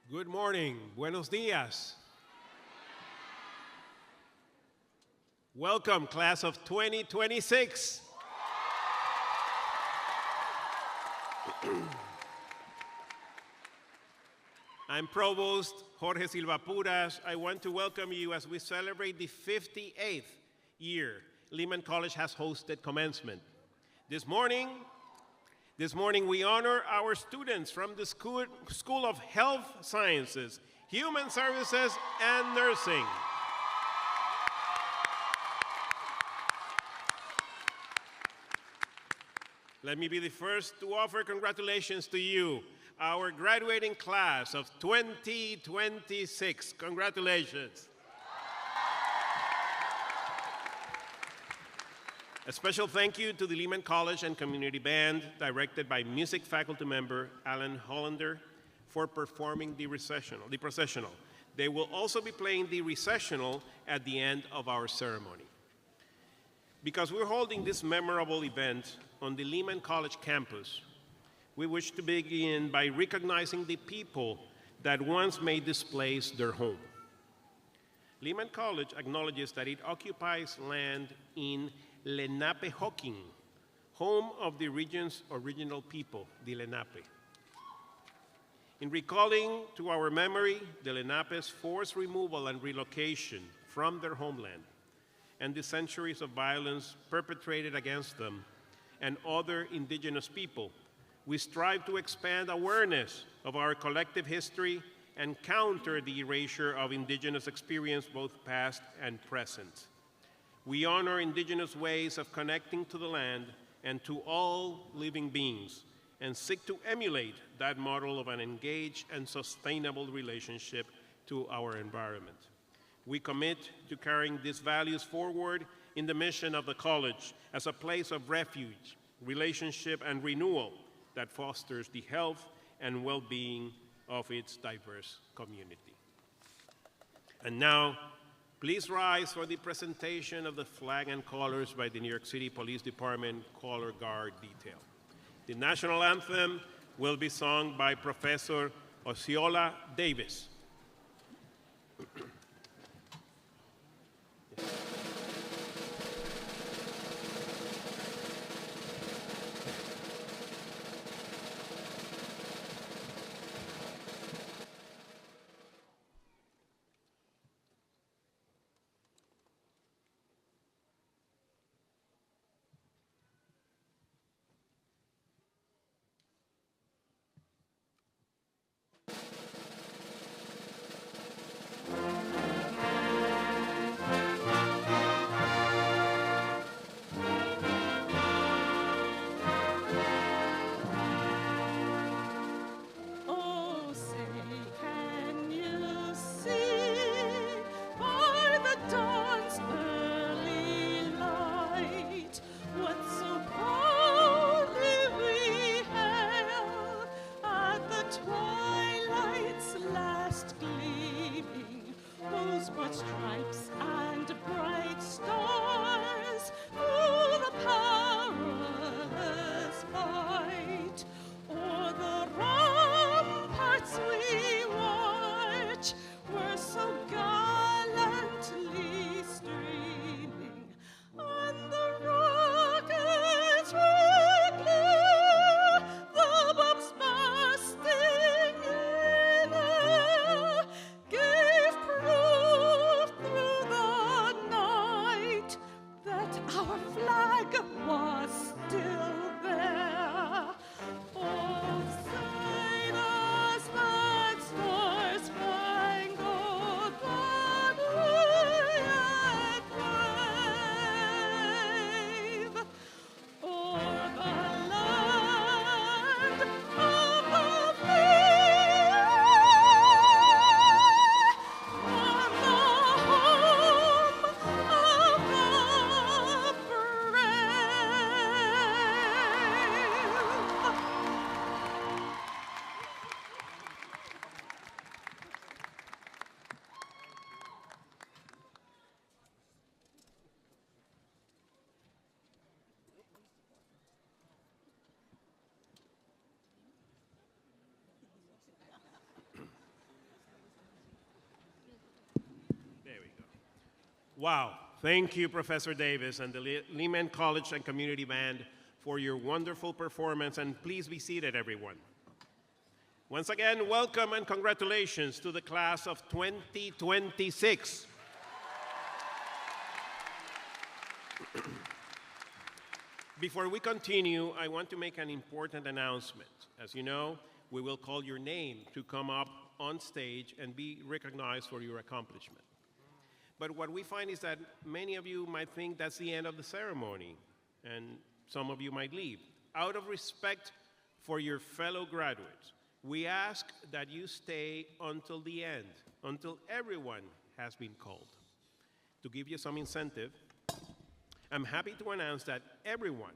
Good morning. Buenos dias. Welcome, class of 2026. I'm Provost Jorge Silva Puras. I want to welcome you as we celebrate the 58th year Lehman College has hosted commencement. This morning we honor our students from the School of Health Sciences, Human Services, and Nursing. Let me be the first to offer congratulations to you, our graduating class of 2026. Congratulations. A special thank you to the Lehman College and Community Band, directed by music faculty member Alan Hollander, for performing the processional. They will also be playing the recessional at the end of our ceremony. Because we're holding this memorable event on the Lehman College campus, we wish to begin by recognizing the people that once made this place their home. Lehman College acknowledges that it occupies land in Lenapehoking, home of the region's original people, the Lenape. In recalling to our memory the Lenape's forced removal and relocation from their homeland and the centuries of violence perpetrated against them and other indigenous people, we strive to expand awareness of our collective history and counter the erasure of indigenous experience, both past and present. We honor indigenous ways of connecting to the land and to all living beings, and seek to emulate that model of an engaged and sustainable relationship to our environment. We commit to carrying these values forward in the mission of the college as a place of refuge, relationship, and renewal that fosters the health and well-being of its diverse community. And now, please rise for the presentation of the flag and colors by the New York City Police Department Color Guard Detail. The national anthem will be sung by Professor Osceola Davis. Wow. Thank you, Professor Davis and the Lehman College and Community Band for your wonderful performance, and please be seated, everyone. Once again, welcome and congratulations to the class of 2026. Before we continue, I want to make an important announcement. As you know, we will call your name to come up on stage and be recognized for your accomplishment. But what we find is that many of you might think that's the end of the ceremony, and some of you might leave. Out of respect for your fellow graduates, we ask that you stay until the end, until everyone has been called. To give you some incentive, I'm happy to announce that everyone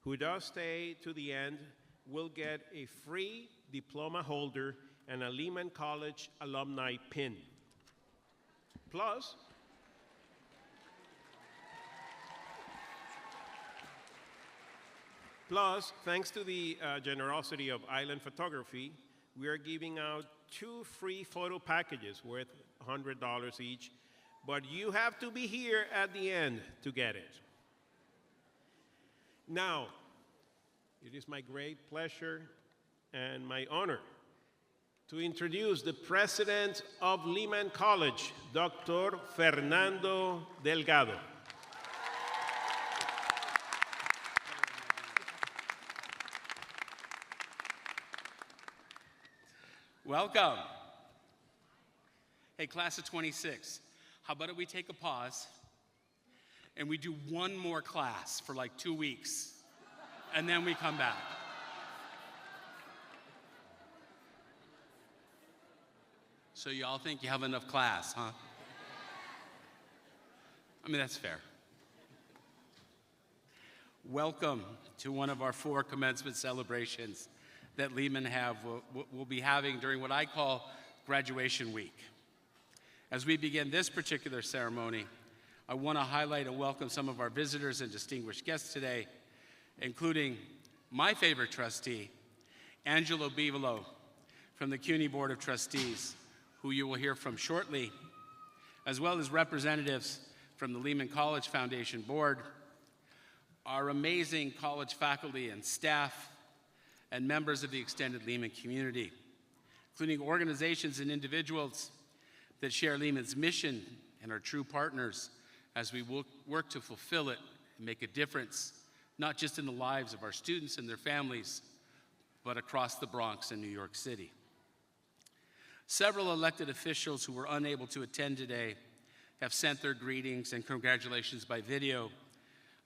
who does stay to the end will get a free diploma holder and a Lehman College alumni pin. Plus, thanks to the generosity of Island Photography, we are giving out 2 free photo packages worth $100 each, but you have to be here at the end to get it. Now, it is my great pleasure and my honor to introduce the president of Lehman College, Dr. Fernando Delgado. Welcome. Hey, class of 26, how about we take a pause and we do one more class for like 2 weeks, and then we come back. So y'all think you have enough class, huh? I mean, that's fair. Welcome to one of our 4 commencement celebrations that Lehman will be having during what I call graduation week. As we begin this particular ceremony, I want to highlight and welcome some of our visitors and distinguished guests today, including my favorite trustee, Angelo Bivolo, from the CUNY Board of Trustees, who you will hear from shortly, as well as representatives from the Lehman College Foundation Board, our amazing college faculty and staff, and members of the extended Lehman community, including organizations and individuals that share Lehman's mission and are true partners as we work to fulfill it and make a difference, not just in the lives of our students and their families, but across the Bronx and New York City. Several elected officials who were unable to attend today have sent their greetings and congratulations by video.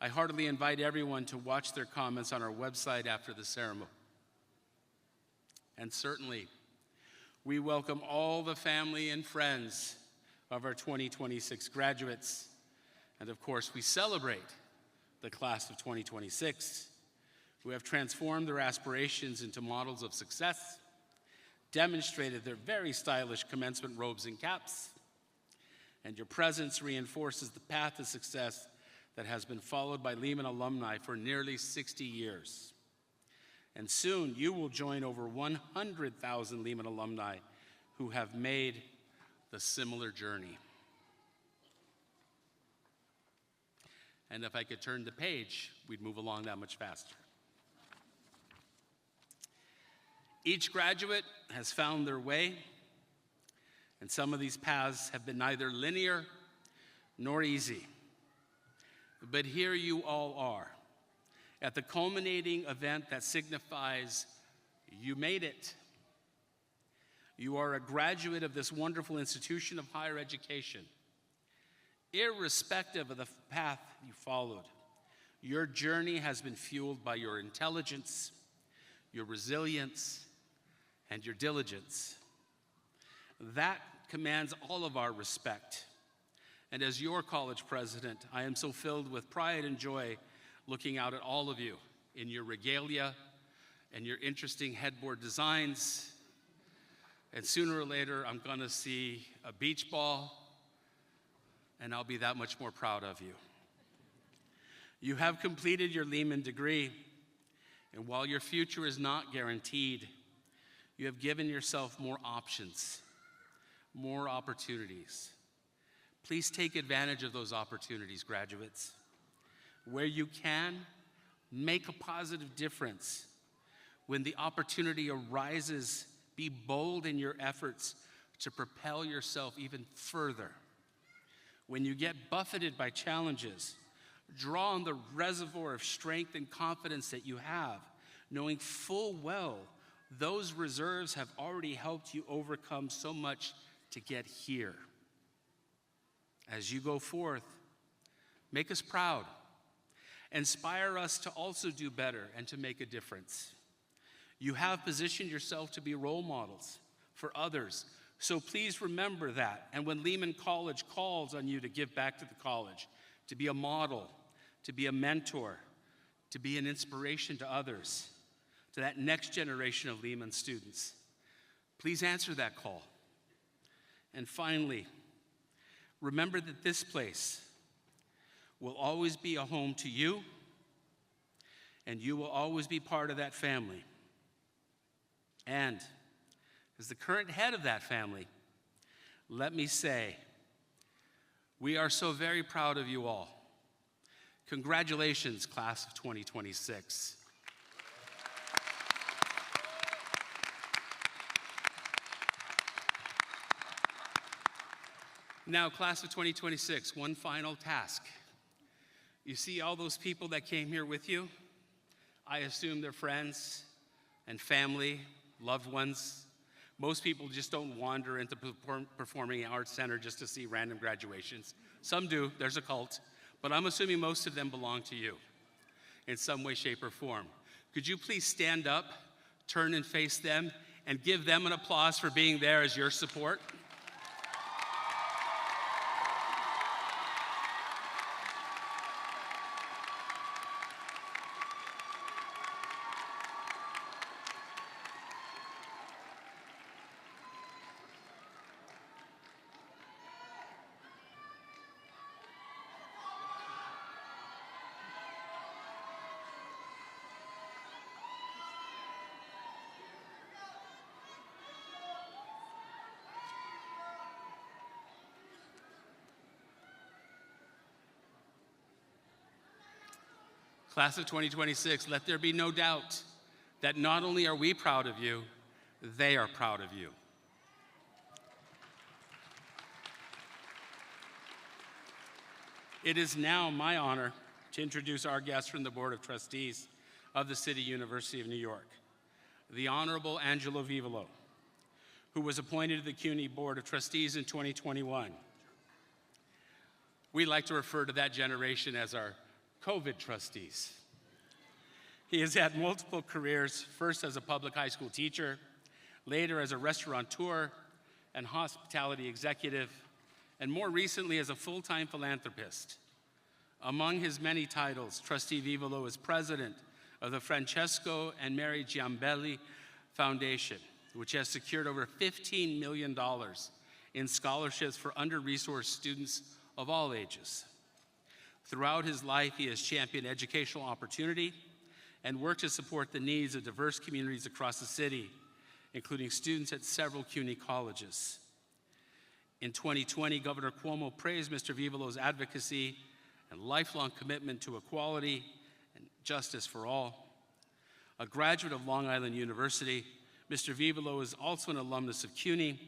I heartily invite everyone to watch their comments on our website after the ceremony. And certainly, we welcome all the family and friends of our 2026 graduates. And of course, we celebrate the class of 2026, who have transformed their aspirations into models of success, demonstrated their very stylish commencement robes and caps, and your presence reinforces the path to success that has been followed by Lehman alumni for nearly 60 years. And soon you will join over 100,000 Lehman alumni who have made the similar journey. And if I could turn the page, we'd move along that much faster. Each graduate has found their way, and some of these paths have been neither linear nor easy. But here you all are, at the culminating event that signifies you made it. You are a graduate of this wonderful institution of higher education. Irrespective of the path you followed, your journey has been fueled by your intelligence, your resilience, and your diligence. That commands all of our respect. And as your college president, I am so filled with pride and joy looking out at all of you in your regalia and your interesting headboard designs. And sooner or later, I'm going to see a beach ball, and I'll be that much more proud of you. You have completed your Lehman degree, and while your future is not guaranteed, you have given yourself more options, more opportunities. Please take advantage of those opportunities, graduates. Where you can, make a positive difference. When the opportunity arises, be bold in your efforts to propel yourself even further. When you get buffeted by challenges, draw on the reservoir of strength and confidence that you have, knowing full well those reserves have already helped you overcome so much to get here. As you go forth, make us proud. Inspire us to also do better and to make a difference. You have positioned yourself to be role models for others, so please remember that. And when Lehman College calls on you to give back to the college, to be a model, to be a mentor, to be an inspiration to others, to that next generation of Lehman students, please answer that call. And finally, remember that this place will always be a home to you, and you will always be part of that family. And as the current head of that family, let me say, we are so very proud of you all. Congratulations, class of 2026. Now, class of 2026, one final task. You see all those people that came here with you? I assume they're friends and family, loved ones. Most people just don't wander into Performing Arts Center just to see random graduations. Some do, there's a cult, but I'm assuming most of them belong to you in some way, shape, or form. Could you please stand up, turn and face them, and give them an applause for being there as your support? Class of 2026, let there be no doubt that not only are we proud of you, they are proud of you. It is now my honor to introduce our guest from the Board of Trustees of the City University of New York, the Honorable Angelo Vivolo, who was appointed to the CUNY Board of Trustees in 2021. We like to refer to that generation as our COVID trustees. He has had multiple careers, first as a public high school teacher, later as a restaurateur and hospitality executive, and more recently as a full-time philanthropist. Among his many titles, Trustee Vivolo is president of the Francesco and Mary Giambelli Foundation, which has secured over $15 million in scholarships for under-resourced students of all ages. Throughout his life, he has championed educational opportunity and worked to support the needs of diverse communities across the city, including students at several CUNY colleges. In 2020, Governor Cuomo praised Mr. Vivolo's advocacy and lifelong commitment to equality and justice for all. A graduate of Long Island University, Mr. Vivolo is also an alumnus of CUNY,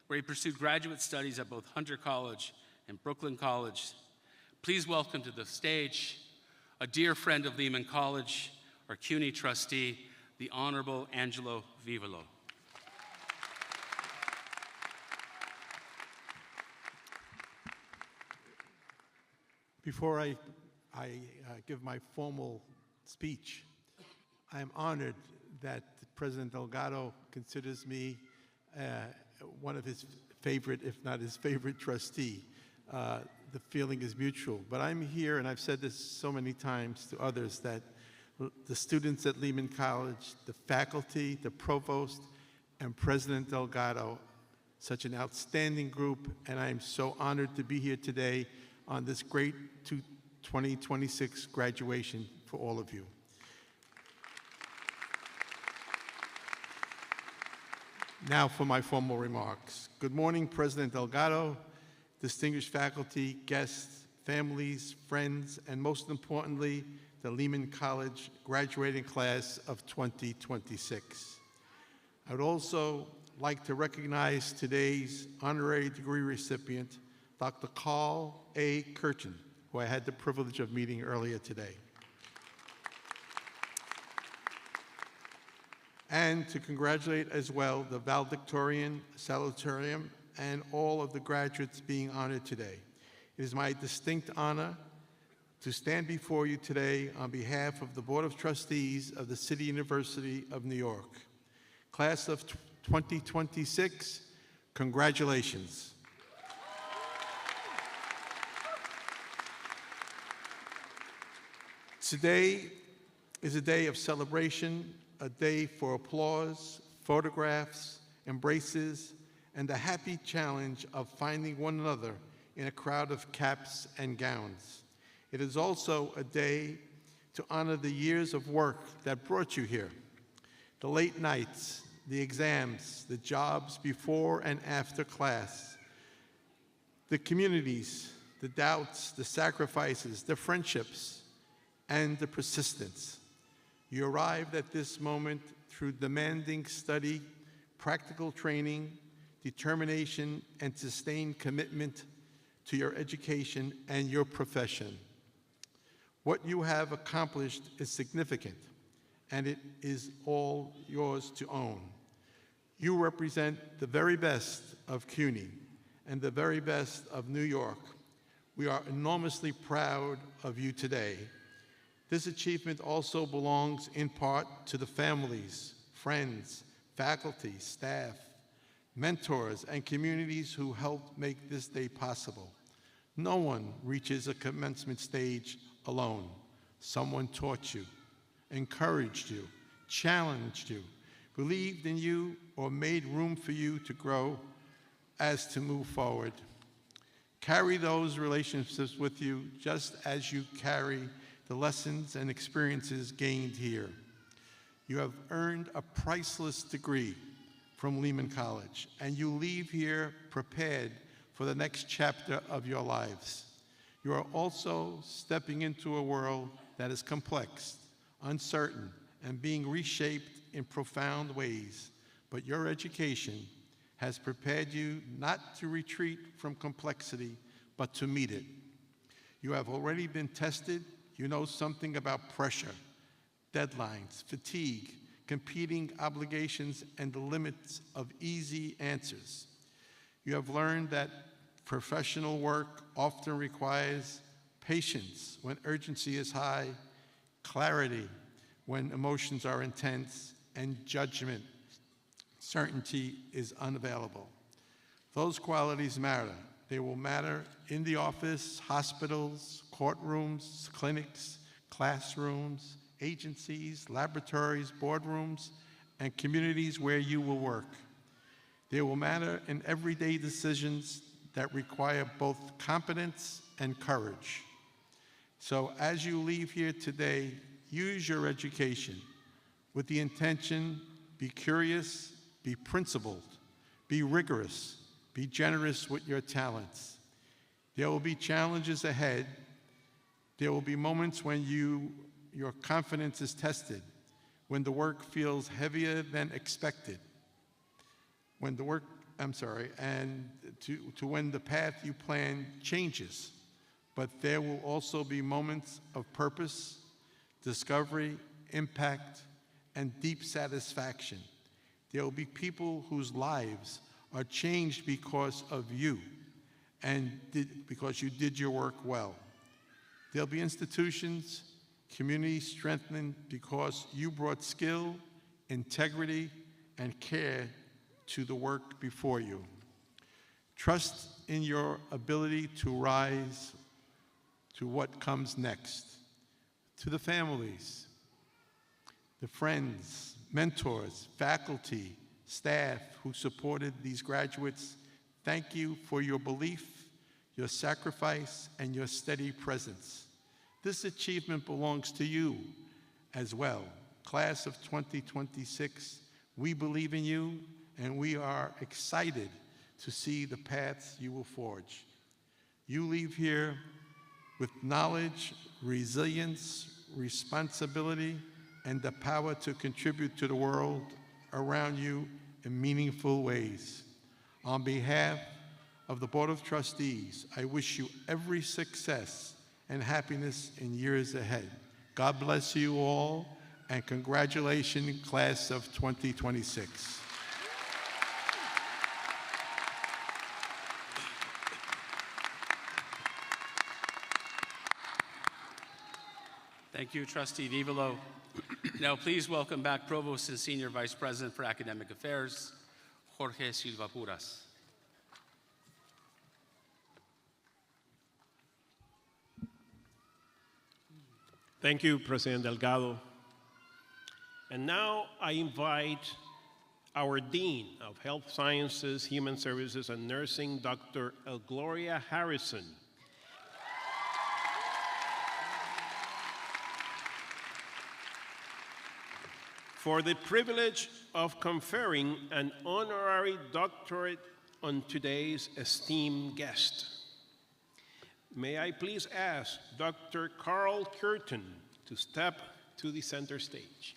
where he pursued graduate studies at both Hunter College and Brooklyn College. Please welcome to the stage a dear friend of Lehman College, our CUNY trustee, the Honorable Angelo Vivolo. Before I give my formal speech, I am honored that President Delgado considers me one of his favorite, if not his favorite trustee. The feeling is mutual. But I'm here, and I've said this so many times to others, that the students at Lehman College, the faculty, the provost, and President Delgado, such an outstanding group, and I am so honored to be here today on this great 2026 graduation for all of you. Now for my formal remarks. Good morning, President Delgado, distinguished faculty, guests, families, friends, and most importantly, the Lehman College graduating class of 2026. I would also like to recognize today's honorary degree recipient, Dr. Carl A. Kirchen, who I had the privilege of meeting earlier today. And to congratulate as well the valedictorian, salutatorian, and all of the graduates being honored today. It is my distinct honor to stand before you today on behalf of the Board of Trustees of the City University of New York. Class of 2026, congratulations. Today is a day of celebration, a day for applause, photographs, embraces, and the happy challenge of finding one another in a crowd of caps and gowns. It is also a day to honor the years of work that brought you here, the late nights, the exams, the jobs before and after class, the communities, the doubts, the sacrifices, the friendships, and the persistence. You arrived at this moment through demanding study, practical training, determination, and sustained commitment to your education and your profession. What you have accomplished is significant, and it is all yours to own. You represent the very best of CUNY and the very best of New York. We are enormously proud of you today. This achievement also belongs in part to the families, friends, faculty, staff, mentors, and communities who helped make this day possible. No one reaches a commencement stage alone. Someone taught you, encouraged you, challenged you, believed in you, or made room for you to grow as to move forward. Carry those relationships with you just as you carry the lessons and experiences gained here. You have earned a priceless degree from Lehman College, and you leave here prepared for the next chapter of your lives. You are also stepping into a world that is complex, uncertain, and being reshaped in profound ways. But your education has prepared you not to retreat from complexity, but to meet it. You have already been tested. You know something about pressure, deadlines, fatigue, competing obligations, and the limits of easy answers. You have learned that professional work often requires patience when urgency is high, clarity when emotions are intense, and judgment, certainty is unavailable. Those qualities matter. They will matter in the office, hospitals, courtrooms, clinics, classrooms, agencies, laboratories, boardrooms, and communities where you will work. They will matter in everyday decisions that require both competence and courage. So as you leave here today, use your education with the intention, be curious, be principled, be rigorous, be generous with your talents. There will be challenges ahead. There will be moments when your confidence is tested, when the work feels heavier than expected, and to when the path you plan changes. But there will also be moments of purpose, discovery, impact, and deep satisfaction. There will be people whose lives are changed because of you and because you did your work well. There'll be institutions, communities strengthened because you brought skill, integrity, and care to the work before you. Trust in your ability to rise to what comes next. To the families, the friends, mentors, faculty, staff who supported these graduates, thank you for your belief, your sacrifice, and your steady presence. This achievement belongs to you as well. Class of 2026, we believe in you, and we are excited to see the paths you will forge. You leave here with knowledge, resilience, responsibility, and the power to contribute to the world around you in meaningful ways. On behalf of the Board of Trustees, I wish you every success and happiness in years ahead. God bless you all, and congratulations, class of 2026. Thank you, Trustee Vivolo. Now, please welcome back Provost and Senior Vice President for Academic Affairs, Jorge Silva Puras. Thank you, President Delgado. And now I invite our Dean of Health Sciences, Human Services, and Nursing, Dr. Gloria Harrison. For the privilege of conferring an honorary doctorate on today's esteemed guest. May I please ask Dr. Carl Curtin to step to the center stage.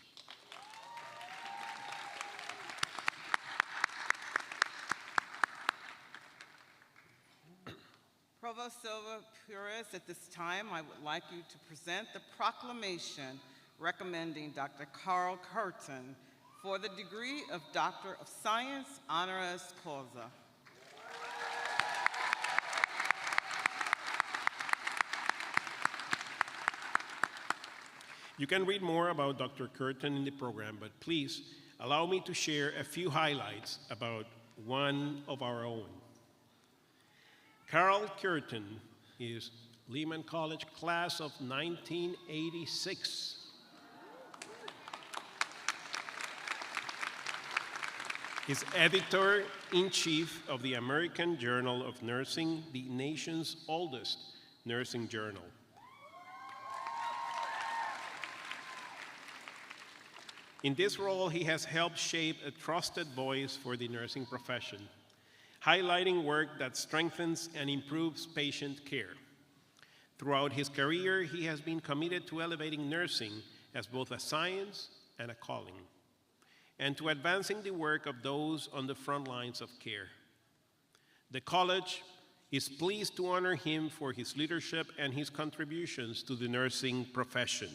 Provost Silva Puras, at this time, I would like you to present the proclamation recommending Dr. Carl Curtin for the degree of Doctor of Science, honoris causa. You can read more about Dr. Curtin in the program, but please allow me to share a few highlights about one of our own. Carl Curtin is Lehman College class of 1986. He's editor-in-chief of the American Journal of Nursing, the nation's oldest nursing journal. In this role, he has helped shape a trusted voice for the nursing profession, highlighting work that strengthens and improves patient care. Throughout his career, he has been committed to elevating nursing as both a science and a calling, and to advancing the work of those on the front lines of care. The college is pleased to honor him for his leadership and his contributions to the nursing profession.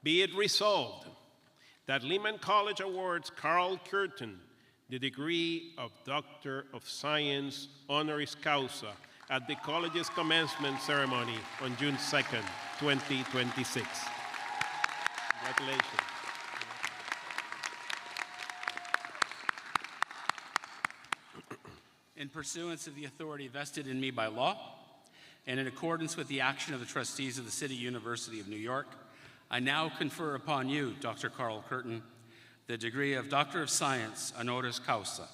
Be it resolved that Lehman College awards Carl Curtin the degree of Doctor of Science honoris causa at the college's commencement ceremony on June 2nd, 2026. Congratulations. In pursuance of the authority vested in me by law, and in accordance with the action of the trustees of the City University of New York, I now confer upon you, Dr. Carl Curtin, the degree of Doctor of Science honoris causa.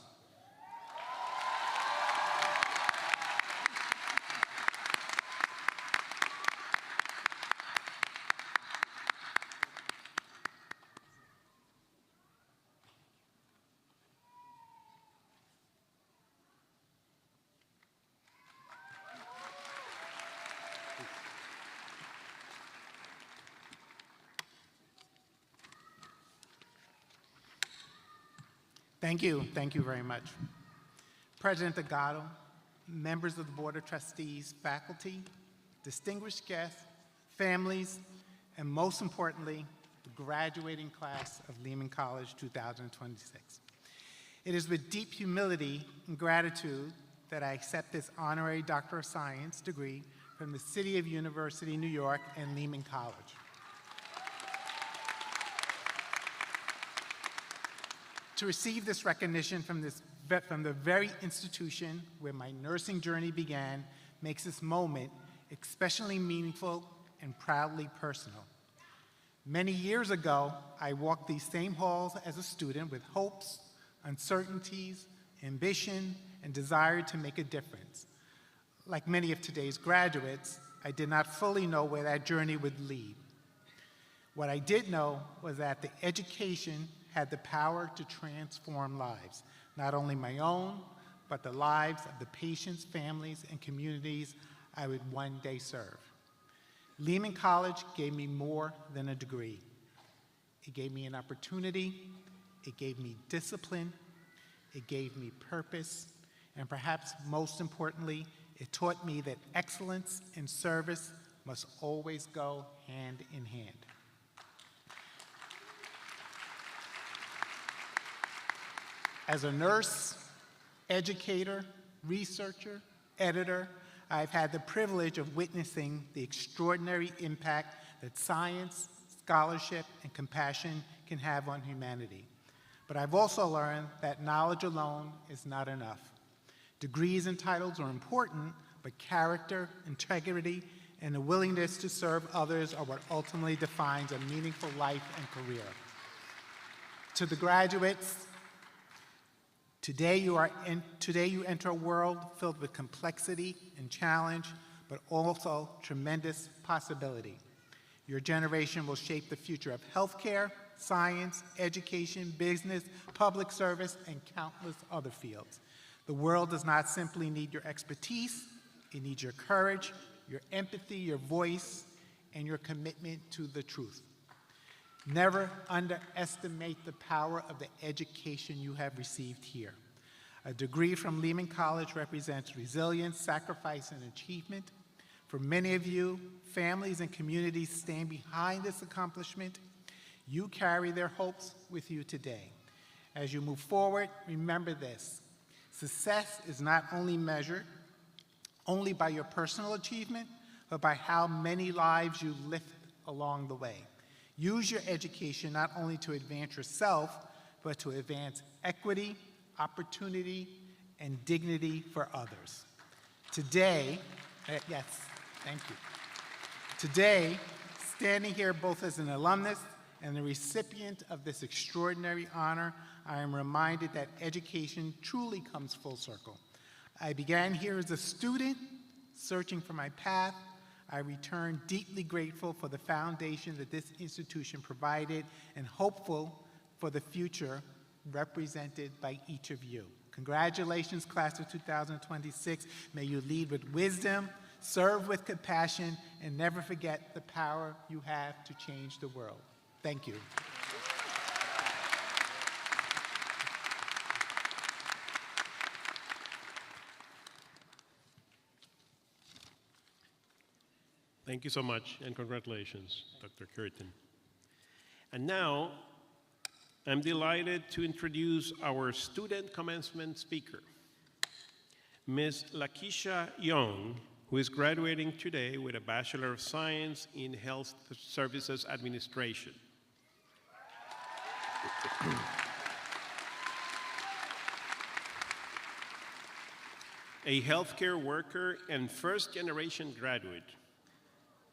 Thank you very much. President Delgado, members of the Board of Trustees, faculty, distinguished guests, families, and most importantly, the graduating class of Lehman College 2026. It is with deep humility and gratitude that I accept this honorary Doctor of Science degree from the City of University, New York, and Lehman College. To receive this recognition from the very institution where my nursing journey began makes this moment especially meaningful and proudly personal. Many years ago, I walked these same halls as a student with hopes, uncertainties, ambition, and desire to make a difference. Like many of today's graduates, I did not fully know where that journey would lead. What I did know was that the education had the power to transform lives, not only my own, but the lives of the patients, families, and communities I would one day serve. Lehman College gave me more than a degree. It gave me an opportunity, it gave me discipline, it gave me purpose, and perhaps most importantly, it taught me that excellence in service must always go hand in hand. As a nurse, educator, researcher, editor, I've had the privilege of witnessing the extraordinary impact that science, scholarship, and compassion can have on humanity. But I've also learned that knowledge alone is not enough. Degrees and titles are important, but character, integrity, and the willingness to serve others are what ultimately defines a meaningful life and career. To the graduates, today you enter a world filled with complexity and challenge, but also tremendous possibility. Your generation will shape the future of healthcare, science, education, business, public service, and countless other fields. The world does not simply need your expertise, it needs your courage, your empathy, your voice, and your commitment to the truth. Never underestimate the power of the education you have received here. A degree from Lehman College represents resilience, sacrifice, and achievement. For many of you, families and communities stand behind this accomplishment. You carry their hopes with you today. As you move forward, remember this: success is not only measured only by your personal achievement, but by how many lives you lift along the way. Use your education not only to advance yourself, but to advance equity, opportunity, and dignity for others. Today, yes, thank you. Today, standing here both as an alumnus and the recipient of this extraordinary honor, I am reminded that education truly comes full circle. I began here as a student, searching for my path. I return deeply grateful for the foundation that this institution provided and hopeful for the future represented by each of you. Congratulations, class of 2026. May you lead with wisdom, serve with compassion, and never forget the power you have to change the world. Thank you. Thank you so much, and congratulations, Dr. Curtin. And now, I'm delighted to introduce our student commencement speaker, Ms. Lakeisha Young, who is graduating today with a Bachelor of Science in Health Services Administration. A healthcare worker and first-generation graduate,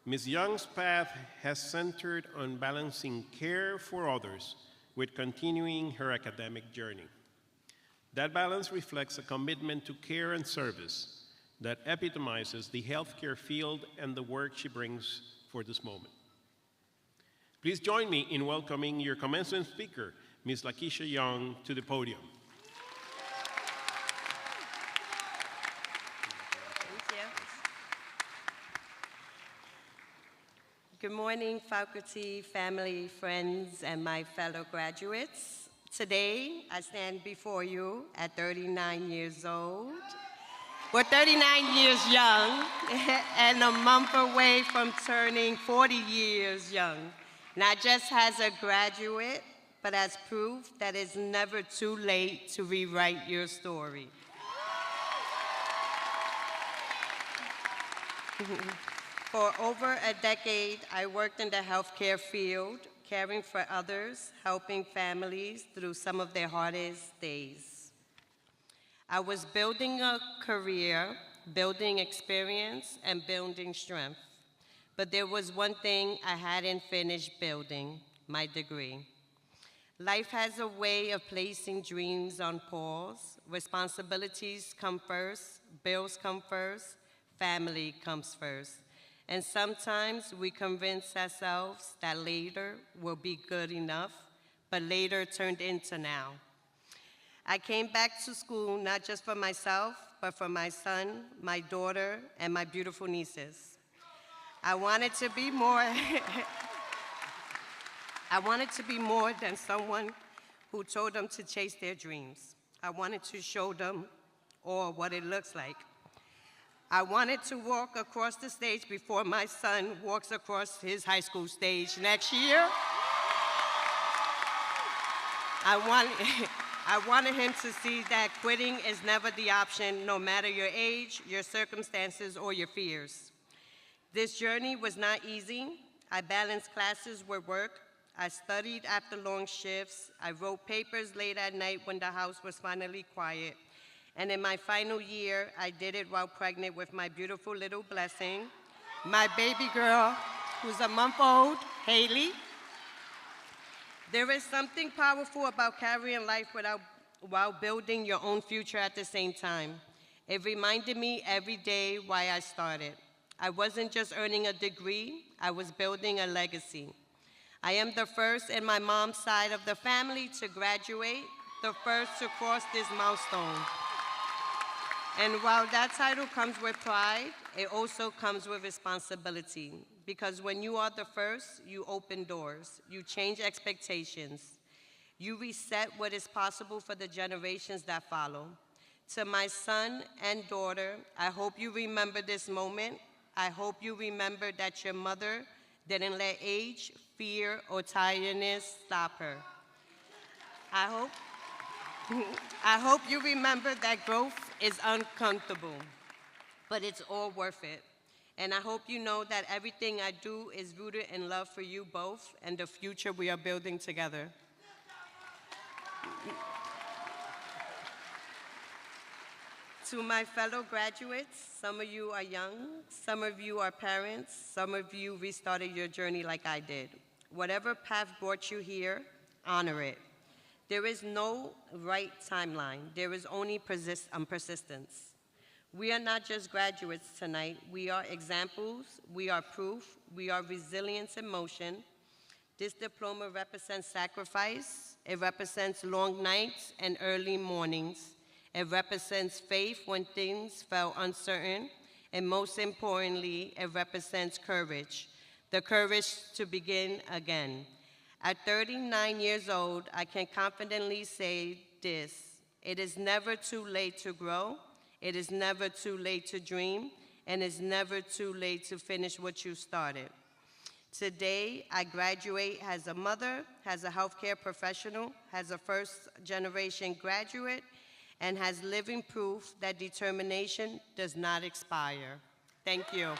Ms. Young's path has centered on balancing care for others with continuing her academic journey. That balance reflects a commitment to care and service that epitomizes the healthcare field and the work she brings for this moment. Please join me in welcoming your commencement speaker, Ms. Lakeisha Young, to the podium. Good morning, faculty, family, friends, and my fellow graduates. Today, I stand before you at 39 years old. We're 39 years young and a month away from turning 40 years young. Not just as a graduate, but as proof that it's never too late to rewrite your story. For over a decade, I worked in the healthcare field, caring for others, helping families through some of their hardest days. I was building a career, building experience, and building strength. But there was one thing I hadn't finished building: my degree. Life has a way of placing dreams on pause. Responsibilities come first, bills come first, family comes first. And sometimes we convince ourselves that later will be good enough, but later turned into now. I came back to school not just for myself, but for my son, my daughter, and my beautiful nieces. I wanted to be more I wanted to be more than someone who told them to chase their dreams. I wanted to show them all what it looks like. I wanted to walk across the stage before my son walks across his high school stage next year. I wanted him to see that quitting is never the option, no matter your age, your circumstances, or your fears. This journey was not easy. I balanced classes with work. I studied after long shifts. I wrote papers late at night when the house was finally quiet. And in my final year, I did it while pregnant with my beautiful little blessing, my baby girl, who's a month old, Haley. There is something powerful about carrying life while building your own future at the same time. It reminded me every day why I started. I wasn't just earning a degree, I was building a legacy. I am the first in my mom's side of the family to graduate, the first to cross this milestone. And while that title comes with pride, it also comes with responsibility. Because when you are the first, you open doors, you change expectations, you reset what is possible for the generations that follow. To my son and daughter, I hope you remember this moment. I hope you remember that your mother didn't let age, fear, or tiredness stop her. I hope you remember that growth is uncomfortable, but it's all worth it. And I hope you know that everything I do is rooted in love for you both and the future we are building together. To my fellow graduates, some of you are young, some of you are parents, some of you restarted your journey like I did. Whatever path brought you here, honor it. There is no right timeline. There is only persistence. We are not just graduates tonight. We are examples. We are proof. We are resilience in motion. This diploma represents sacrifice. It represents long nights and early mornings. It represents faith when things felt uncertain. And most importantly, it represents courage, the courage to begin again. At 39 years old, I can confidently say this: it is never too late to grow, it is never too late to dream, and it's never too late to finish what you started. Today, I graduate as a mother, as a healthcare professional, as a first-generation graduate, and has living proof that determination does not expire. Thank you.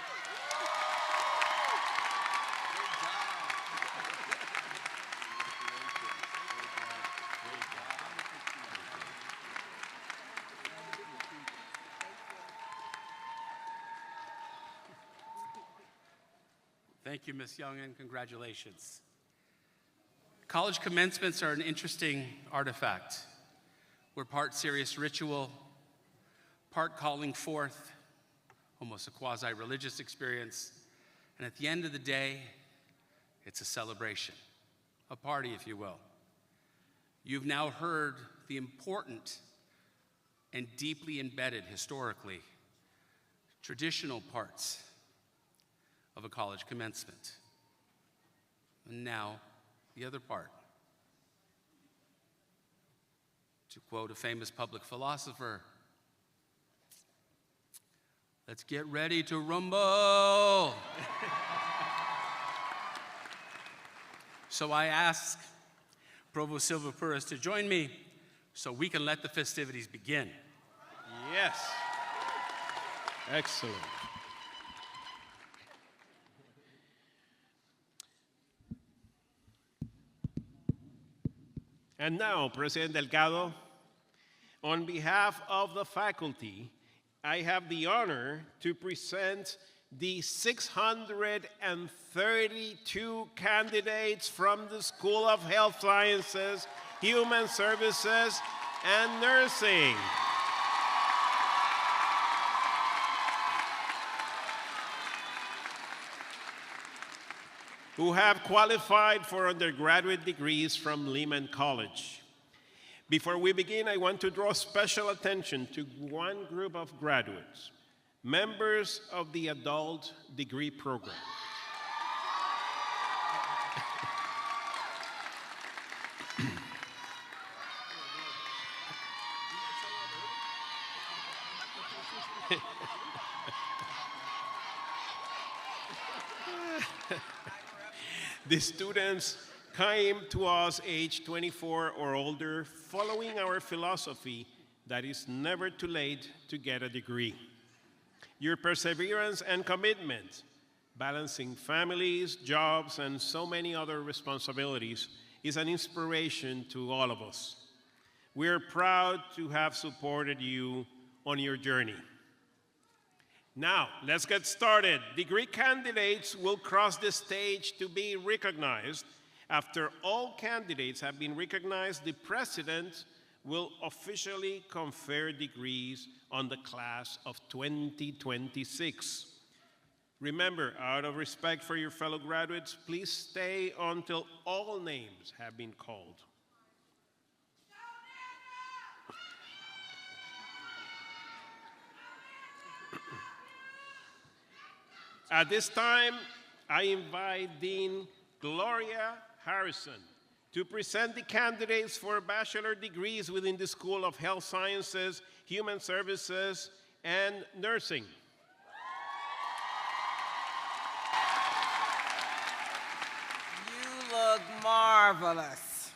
Thank you, Ms. Young, and congratulations. College commencements are an interesting artifact. We're part serious ritual, part calling forth, almost a quasi-religious experience, and at the end of the day, it's a celebration, a party, if you will. You've now heard the important and deeply embedded, historically, traditional parts of a college commencement. And now, the other part. To quote a famous public philosopher, let's get ready to rumble. So I ask Provost Silva Puras to join me so we can let the festivities begin. Yes. Excellent. And now, President Delgado, on behalf of the faculty, I have the honor to present the 632 candidates from the School of Health Sciences, Human Services, and Nursing. who have qualified for undergraduate degrees from Lehman College. Before we begin, I want to draw special attention to one group of graduates, members of the adult degree program. The students came to us age 24 or older following our philosophy that it's never too late to get a degree. Your perseverance and commitment, balancing families, jobs, and so many other responsibilities, is an inspiration to all of us. We're proud to have supported you on your journey. Now, let's get started. Degree candidates will cross the stage to be recognized. After all candidates have been recognized, the president will officially confer degrees on the class of 2026. Remember, out of respect for your fellow graduates, please stay until all names have been called. At this time, I invite Dean Gloria Harrison to present the candidates for bachelor degrees within the School of Health Sciences, Human Services, and Nursing. You look marvelous.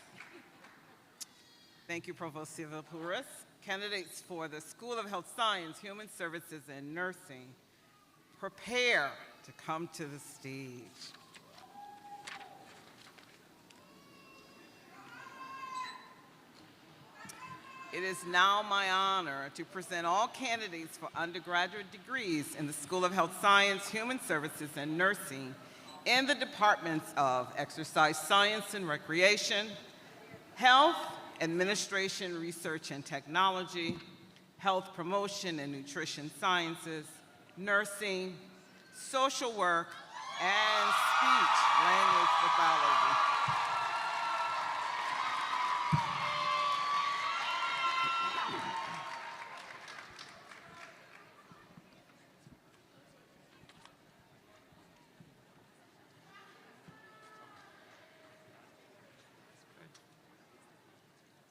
Thank you, Provost Silva Pouris. Candidates for the School of Health Science, Human Services, and Nursing, prepare to come to the stage. It is now my honor to present all candidates for undergraduate degrees in the School of Health Science, Human Services, and Nursing in the departments of Exercise Science and Recreation, Health, Administration, Research and Technology, Health Promotion and Nutrition Sciences, Nursing, Social Work, and Speech Language Pathology.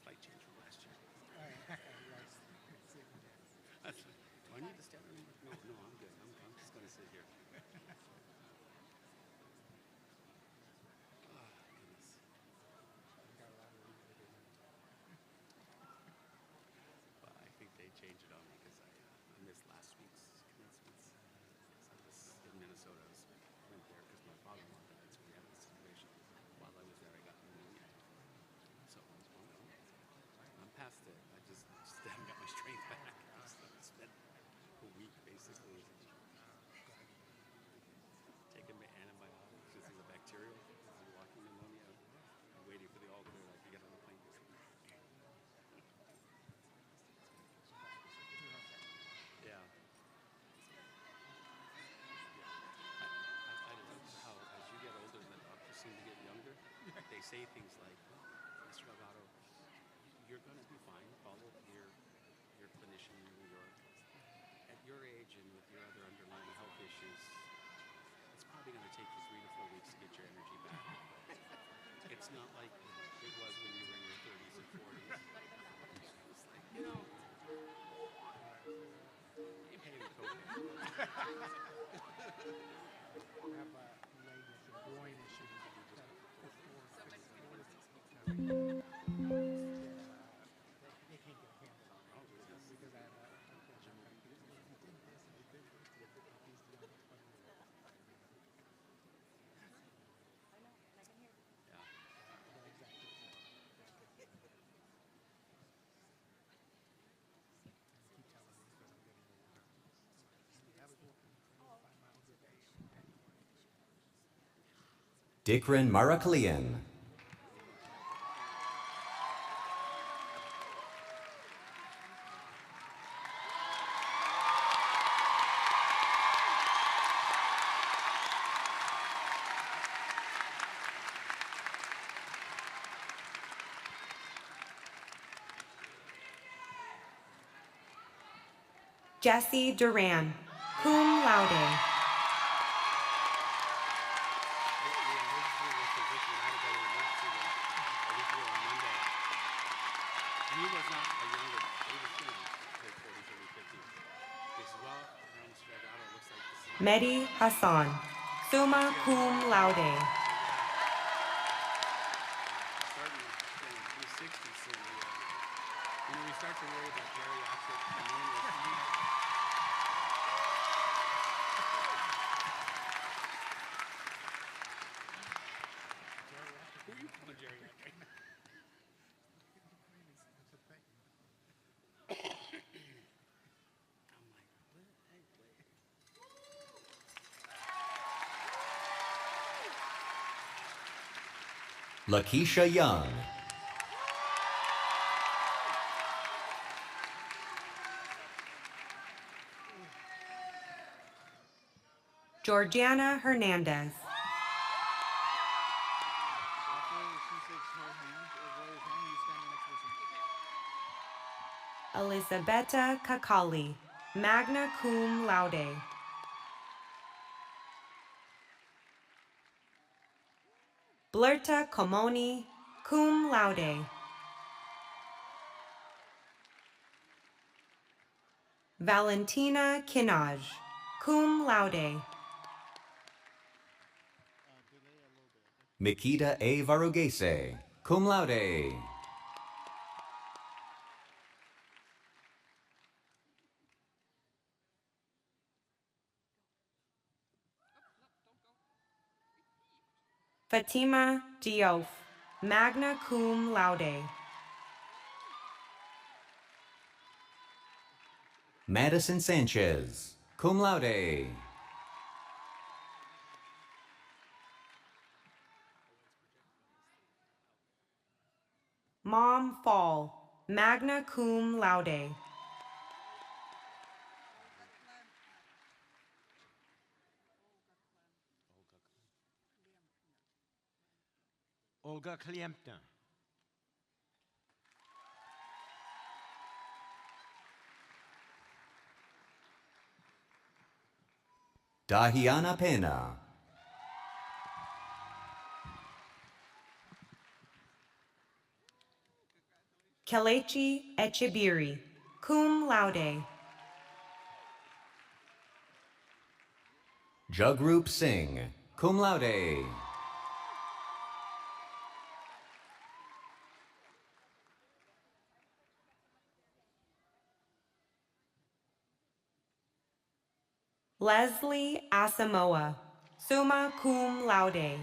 Slight change from last year. Do I need to stand? No, I'm good. I'm just going to sit here. Well, I think they changed it on me because I missed last week's commencements. I was in Minnesota. I went there because my father-in-law died, so we had a situation. While I was there, I got pneumonia. So I was wondering, I'm past it. I just haven't got my strength back. I spent a week basically taking my antibiotics because of the bacterial, walking pneumonia, waiting for the all clear to get on the plane. Yeah. I love how as you get older, the doctors seem to get younger. They say things like, Mr. Delgado, you're going to be fine. Follow your clinician in New York. At your age and with your other underlying health issues, it's probably going to take you 3 to 4 weeks to get your energy back. It's not like it was when you were in your 30s and 40s. It's like, you pay the copay. Dikran Marakalian. Jesse Duran, cum laude. Mehdi Hassan, summa cum laude. Lakeisha Young. Georgiana Hernandez. Elisabetta Kakali, magna cum laude. Blerta Comoni, cum laude. Valentina Kinaj, cum laude. Mikita A. Varugese, cum laude. Fatima Diouf, magna cum laude. Madison Sanchez, cum laude. Mom Fall, magna cum laude. Olga Kliempna. Dahiana Pena. Kelechi Echibiri, cum laude. Jagrup Singh, cum laude. Leslie Asamoah, summa cum laude.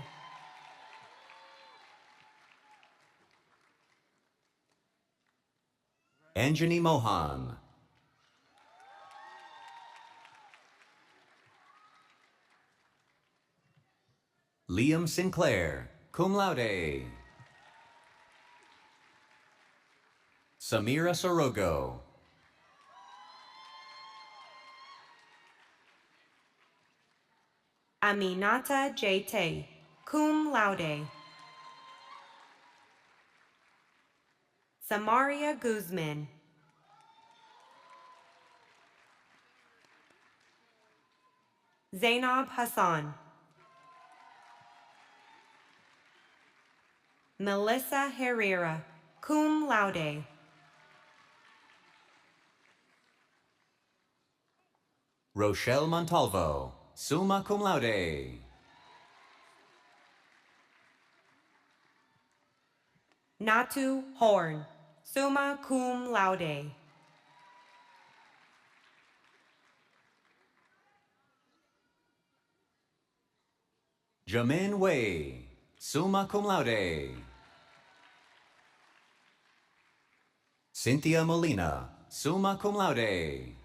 Anjani Mohan. Liam Sinclair, cum laude. Samira Sorogo. Aminata Jete, cum laude. Samaria Guzman. Zainab Hassan. Melissa Herrera, cum laude. Rochelle Montalvo, summa cum laude. Natu Horn, summa cum laude. Jamin Wei, summa cum laude. Cynthia Molina, summa cum laude.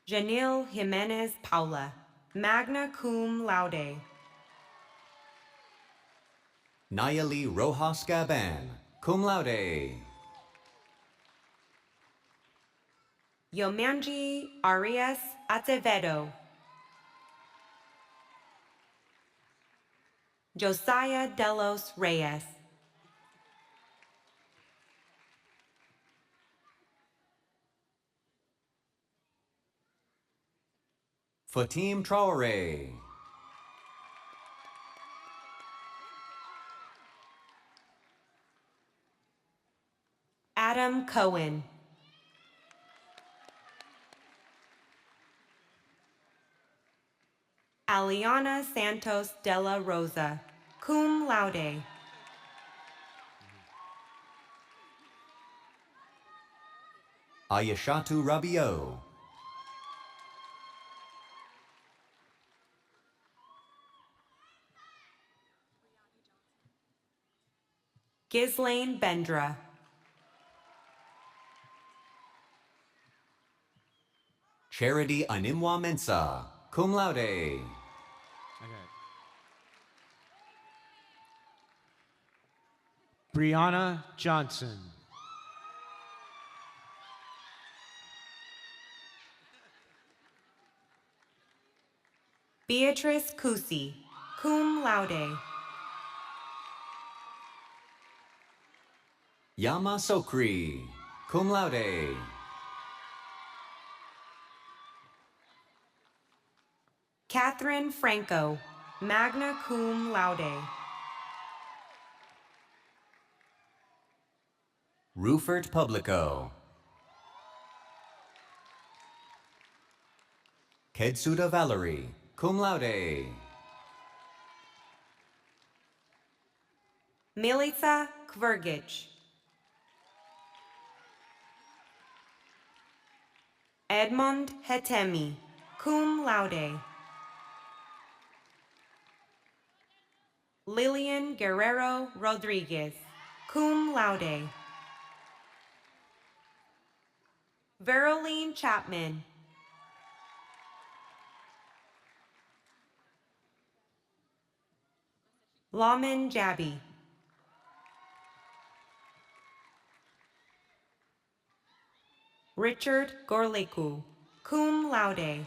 Janil Jimenez Paula, magna cum laude. Nayeli Rojas Gaban, cum laude. Yomanji Arias Acevedo. Josiah Delos Reyes. Fatim Traore. Adam Cohen. Aliana Santos Della Rosa, cum laude. Ayashatu Rabiot. Ghislaine Bendra. Charity Animwa Mensah, cum laude. Brianna Johnson. Beatrice Cusi, cum laude. Yama Sokri, cum laude. Catherine Franco, magna cum laude. Rufert Publico. Kedsuda Valerie, cum laude. Milica Kvergic. Edmond Hetemi, cum laude. Lillian Guerrero Rodriguez, cum laude. Veroline Chapman. Laman Jabi. Richard Gorleku, cum laude.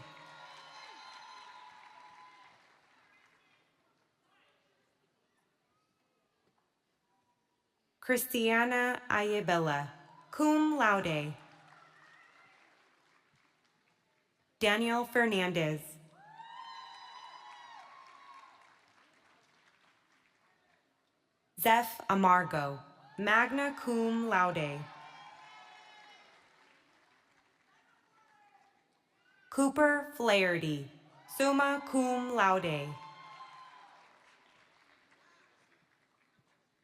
Christiana Ayebella, cum laude. Daniel Fernandez. Zeph Amargo, magna cum laude. Cooper Flaherty, summa cum laude.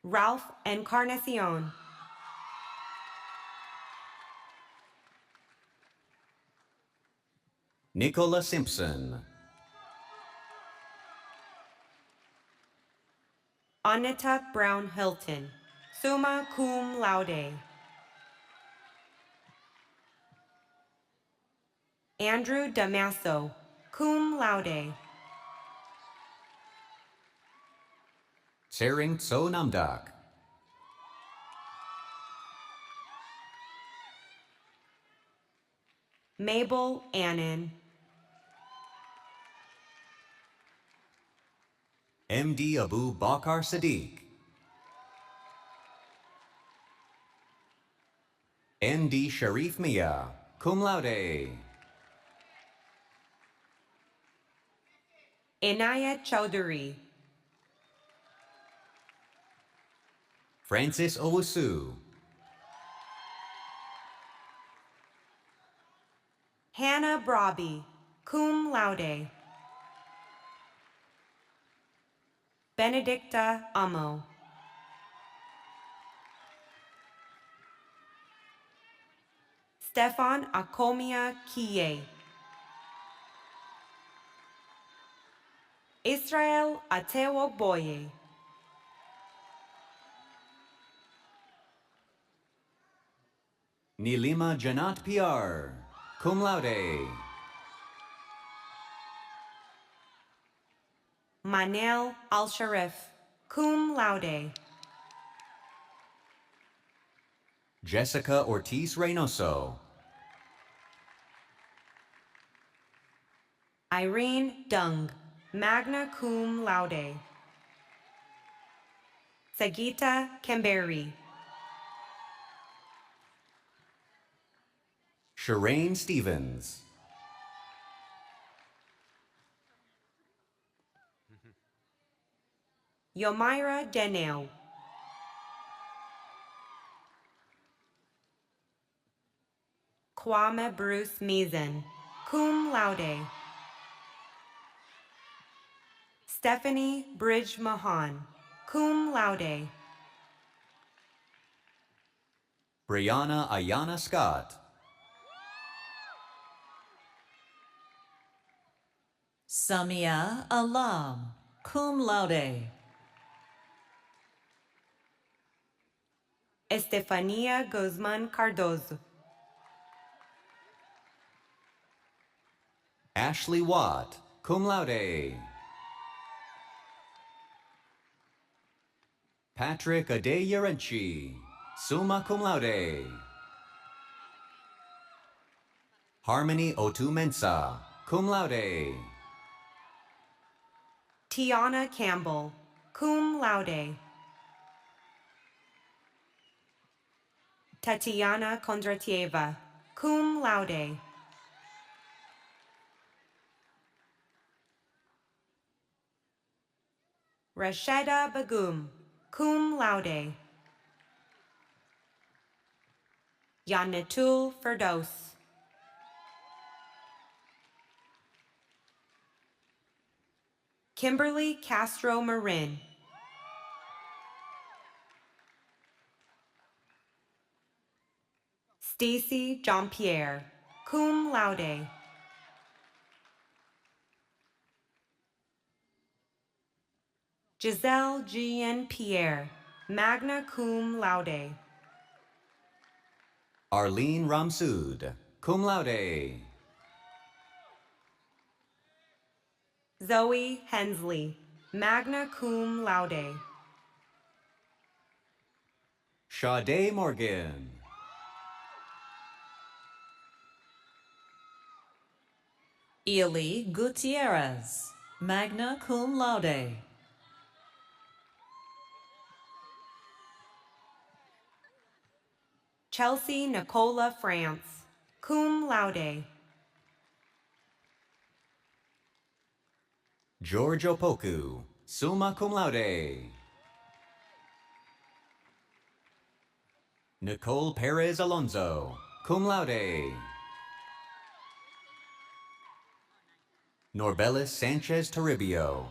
Ralph Encarnacion. Nicola Simpson. Anita Brown Hilton, summa cum laude. Andrew Damaso, cum laude. Tsering Tso Namdak. Mabel Annan. MD Abu Bakr Sadiq. ND Sharif Mia, cum laude. Inayat Chowdhury. Francis Owusu. Hannah Braby, cum laude. Benedicta Amo. Stefan Akomia Kiye. Israel Atewogboye. Nilima Janat PR, cum laude. Manel Al-Sharif, cum laude. Jessica Ortiz Reynoso. Irene Dung, magna cum laude. Sagita Kamberi. Shireen Stevens. Yomira Deneo. Kwame Bruce Meason, cum laude. Stephanie Bridge Mahan, cum laude. Brianna Ayana Scott. Samia Alam, cum laude. Estefania Guzman Cardozo. Ashley Watt, cum laude. Patrick Adeyarenchi, summa cum laude. Harmony Otumensa, cum laude. Tiana Campbell, cum laude. Tatiana Kondratieva, cum laude. Rasheda Bagum, cum laude. Yanatul Firdaus. Kimberly Castro Marin. Stacy Jean-Pierre, cum laude. Giselle Jean Pierre, magna cum laude. Arlene Ramsud, cum laude. Zoe Hensley, magna cum laude. Sade Morgan. Ely Gutierrez, magna cum laude. Chelsea Nicola France, cum laude. George Opoku, summa cum laude. Nicole Perez Alonso, cum laude. Norbelis Sanchez Toribio.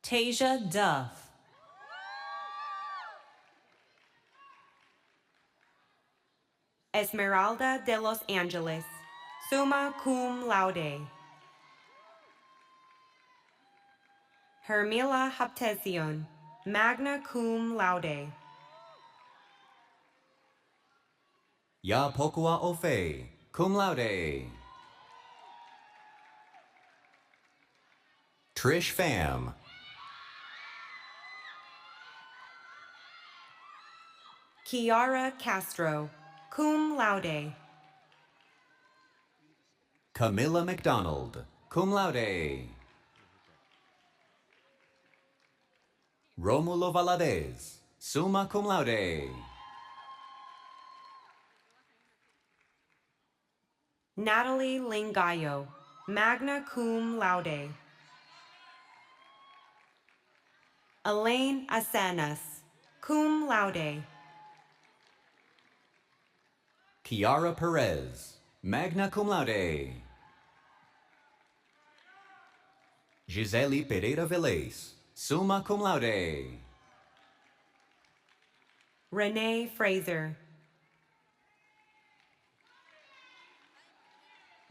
Tasia Duff. Esmeralda de los Angeles, summa cum laude. Hermila Haptesion, magna cum laude. Yapokua Ofe, cum laude. Trish Pham. Kiara Castro, cum laude. Camilla McDonald, cum laude. Romulo Valadez, summa cum laude. Natalie Lingayo, magna cum laude. Elaine Asanas, cum laude. Kiara Perez, magna cum laude. Gisele Pereira Velez, summa cum laude. Renee Fraser.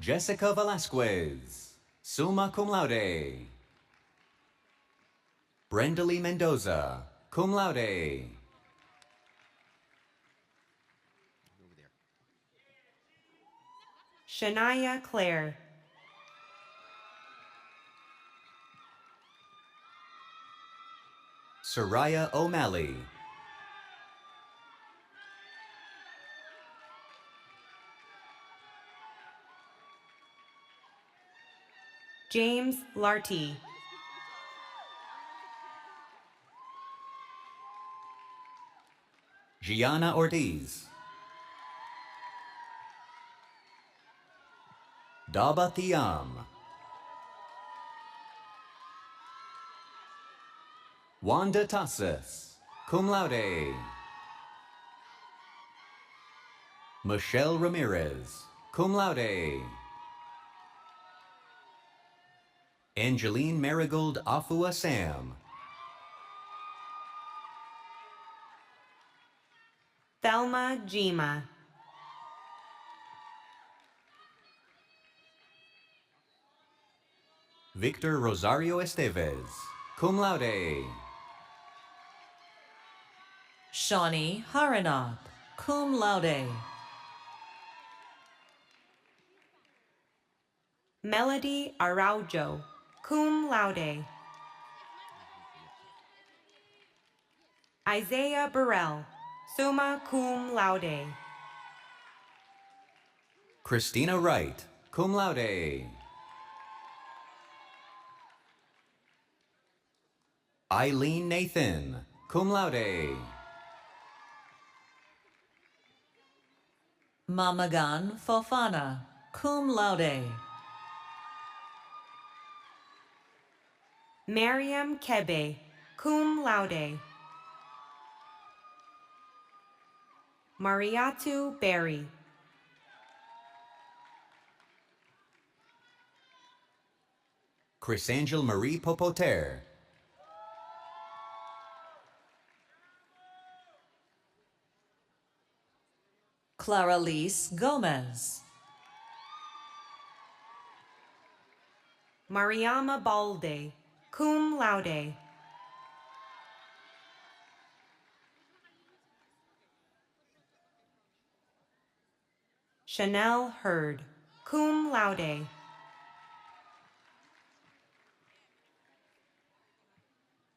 Jessica Velasquez, summa cum laude. Brenda Mendoza, cum laude. Shania Claire. Soraya O'Malley. James Larty. Gianna Ortiz. Daba Thiam. Wanda Tassis, cum laude. Michelle Ramirez, cum laude. Angeline Marigold Afua Sam. Thelma Jima. Victor Rosario Estevez, cum laude. Shawnee Haranop, cum laude. Melody Araujo, cum laude. Isaiah Burrell, summa cum laude. Christina Wright, cum laude. Eileen Nathan, cum laude. Mamagan Fofana, cum laude. Mariam Kebe, cum laude. Mariatu Berry. Chrisangel Marie Popoter. Claralise Gomez. Mariama Balde, cum laude. Chanel Hurd, cum laude.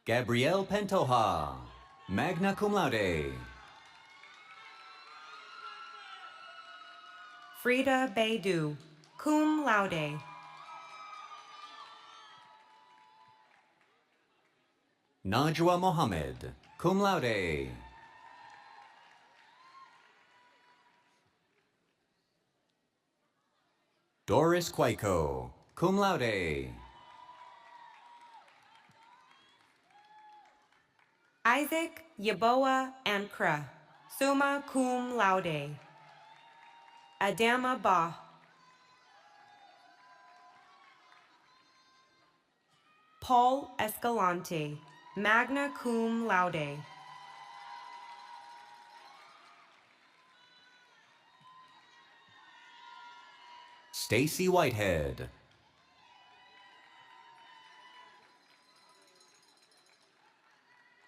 Gabrielle Pantoja, magna cum laude. Frida Baidu, cum laude. Najwa Mohammed, cum laude. Doris Quaiko, cum laude. Isaac Yaboa Ankra, summa cum laude. Adama Ba. Paul Escalante, magna cum laude. Stacy Whitehead.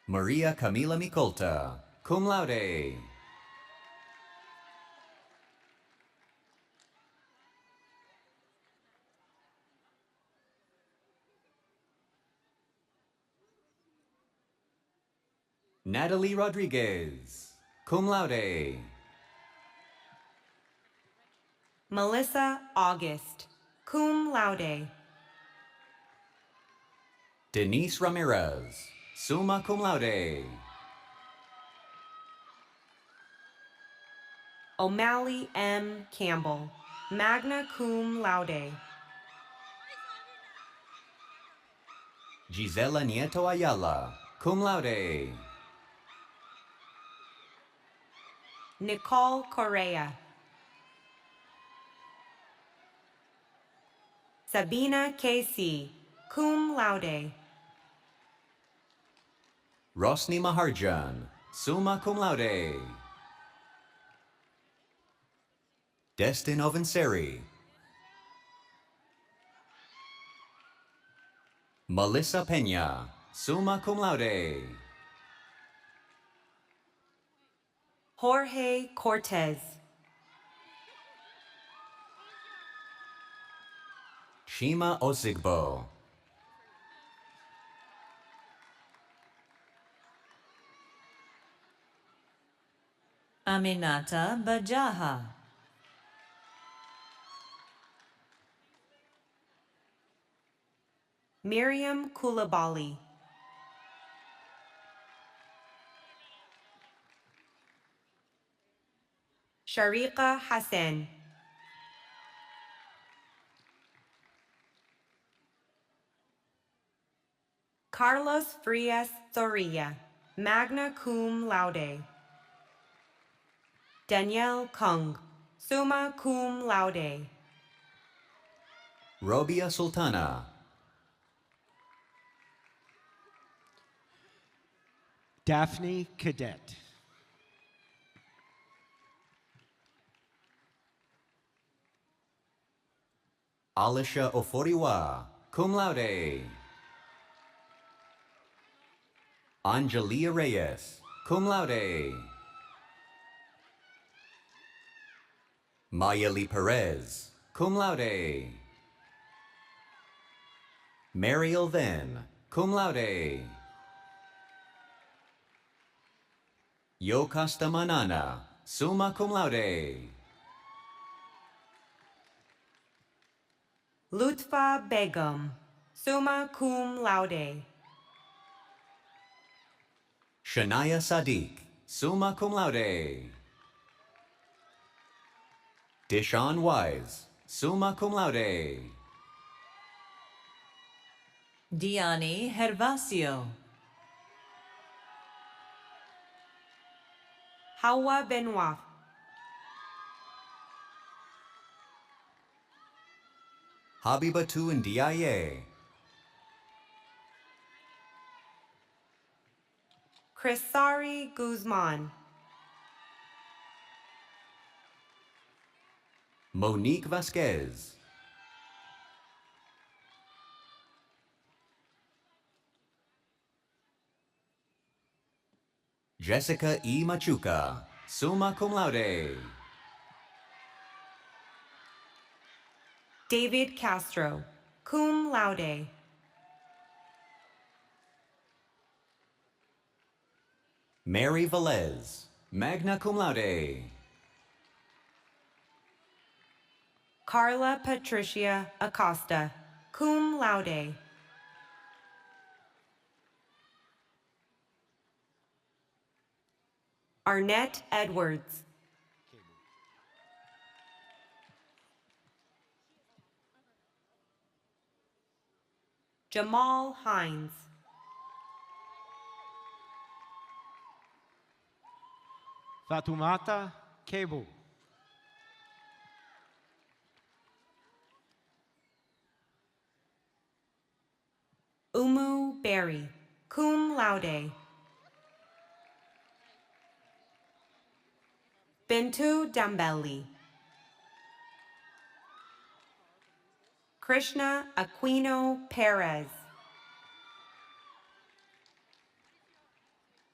Maria Camila Micolta, cum laude. Natalie Rodriguez, cum laude. Melissa August, cum laude. Denise Ramirez, summa cum laude. O'Malley M. Campbell, magna cum laude. Gisela Nieto Ayala, cum laude. Nicole Correa. Sabina K.C., cum laude. Rosni Maharjan, summa cum laude. Destin Ovanseri. Melissa Pena, summa cum laude. Jorge Cortez. Shima Osigbo. Aminata Bajaha. Miriam Kulabali. Sharika Hassan. Carlos Frias Zorrilla, magna cum laude. Danielle Kung, summa cum laude. Robia Sultana. Daphne Cadet. Alisha Oforiwa, cum laude. Angelia Reyes, cum laude. Mayeli Perez, cum laude. Mariel Then, cum laude. Yocasta Manana, summa cum laude. Lutfa Begum, summa cum laude. Shania Sadiq, summa cum laude. Deshaun Wise, summa cum laude. Diani Hervasio. Hawa Benoit. Habibatu Ndiaye. Chrisari Guzman. Monique Vasquez. Jessica E. Machuca, summa cum laude. David Castro, cum laude. Mary Velez, magna cum laude. Carla Patricia Acosta, cum laude. Arnett Edwards. Jamal Hines. Fatumata Kebu. Umu Berry, cum laude. Bintu Dambelli. Krishna Aquino Perez.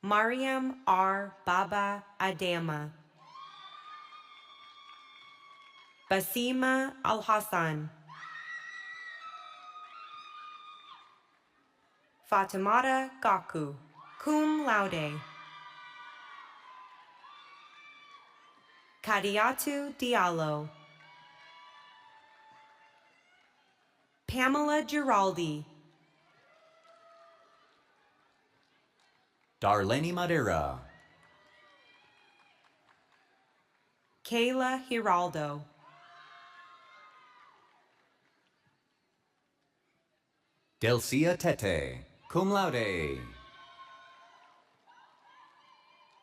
Mariam R. Baba Adama. Basima Al-Hassan. Fatimata Gaku, cum laude. Kadiatu Diallo. Pamela Giraldi. Darlene Madeira. Kayla Giraldo. Delcia Tete, cum laude.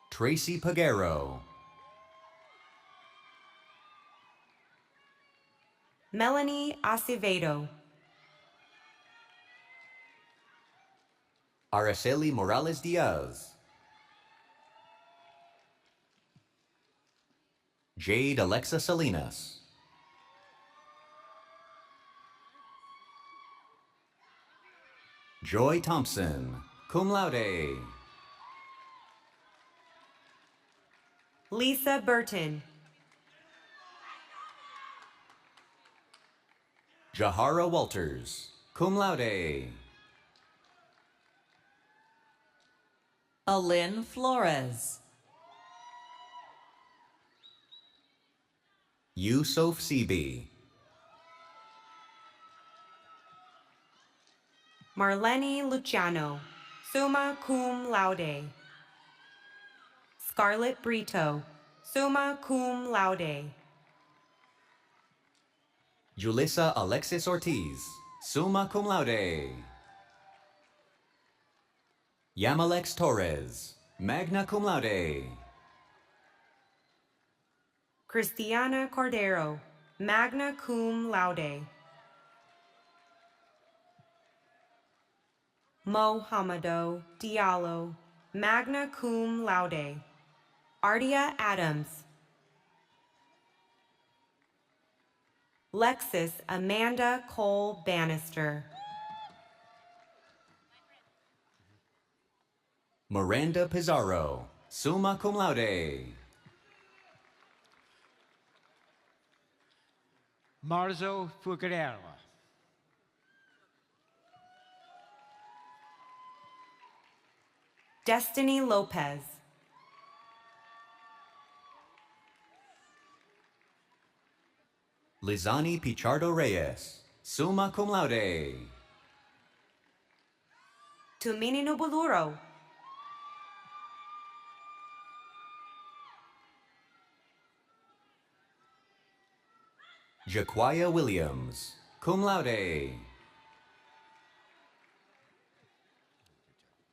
Tracy Pagero. Melanie Acevedo. Araceli Morales Diaz. Jade Alexa Salinas. Joy Thompson, cum laude. Lisa Burton. Jahara Walters, cum laude. Alin Flores. Yusuf Sebi. Marlene Luciano, summa cum laude. Scarlett Brito, summa cum laude. Julissa Alexis Ortiz, summa cum laude. Yamalex Torres, magna cum laude. Cristiana Cordero, magna cum laude. Mohammedo Diallo, magna cum laude. Ardia Adams. Lexis Amanda Cole Bannister. Miranda Pizarro, summa cum laude. Marzo Figueroa. Destiny Lopez. Lizani Pichardo Reyes, summa cum laude. Tumini Nubuluro. Jaquia Williams, cum laude.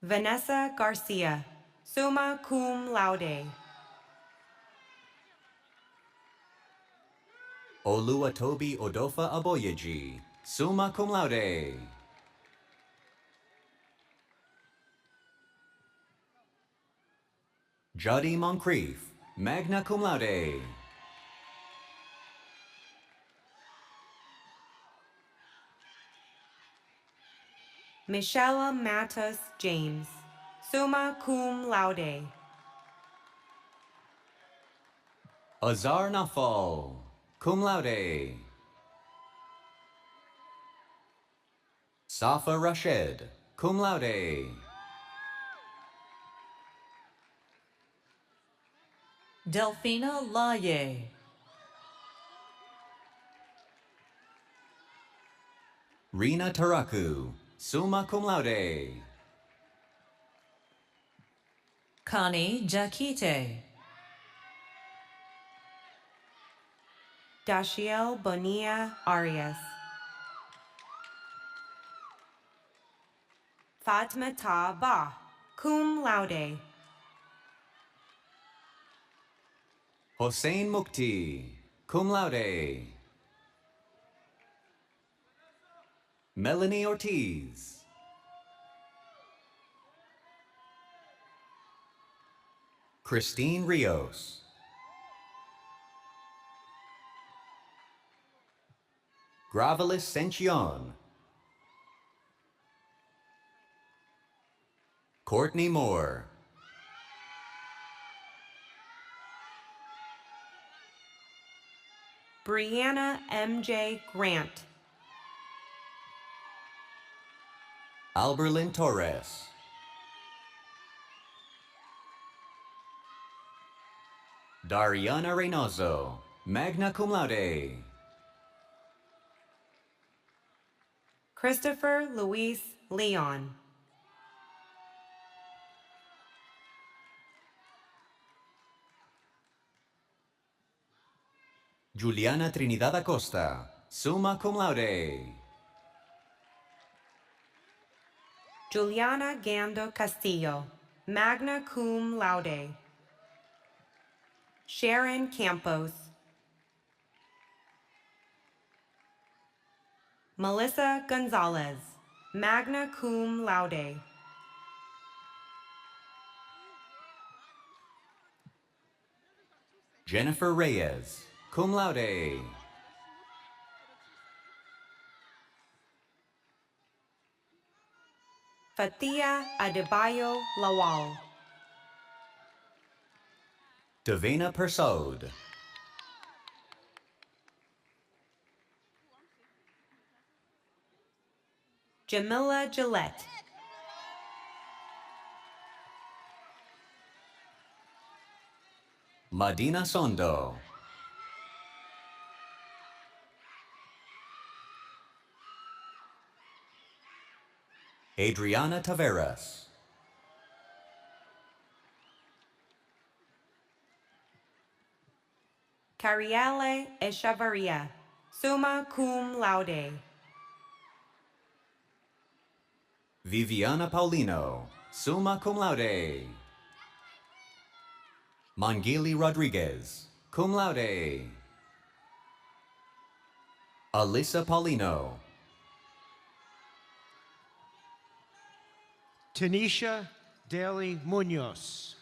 Vanessa Garcia, summa cum laude. Oluwatobi Odofa Aboyeji, summa cum laude. Jody Moncrief, magna cum laude. Michelle Matos James, summa cum laude. Azar Nafal, cum laude. Safa Rashed, cum laude. Delphina Laye. Rina Taraku, summa cum laude. Connie Jakite. Dashiel Bonilla Arias. Fatma Ba, cum laude. Hossein Mukti, cum laude. Melanie Ortiz. Christine Rios. Gravalis Senchion. Courtney Moore. Brianna MJ Grant. Alberlin Torres. Dariana Reynoso, magna cum laude. Christopher Luis Leon. Juliana Trinidad Acosta, summa cum laude. Juliana Gando Castillo, magna cum laude. Sharon Campos. Melissa Gonzalez, magna cum laude. Jennifer Reyes, cum laude. Fatia Adebayo Lawal. Davina Persaud. Jamila Gillette. Madina Sondo. Adriana Taveras. Cariale Echevarria, summa cum laude. Viviana Paulino, summa cum laude. Mangili Rodriguez, cum laude. Alyssa Paulino, Tanisha Daly Munoz.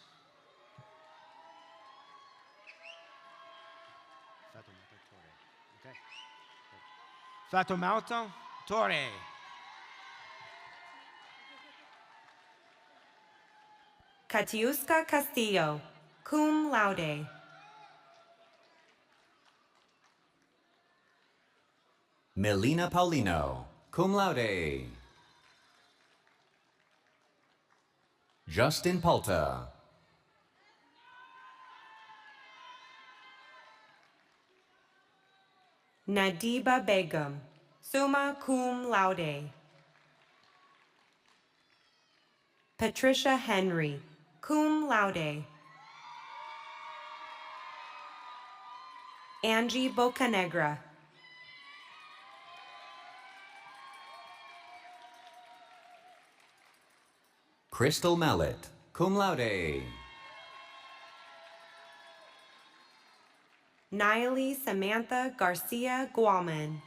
Fatoumata Torre. Katiuska Castillo, cum laude. Melina Paulino, cum laude. Justin Palta, Nadiba Begum, summa cum laude. Patricia Henry, cum laude. Angie Bocanegra. Crystal Mallet, cum laude. Niley Samantha Garcia Guaman.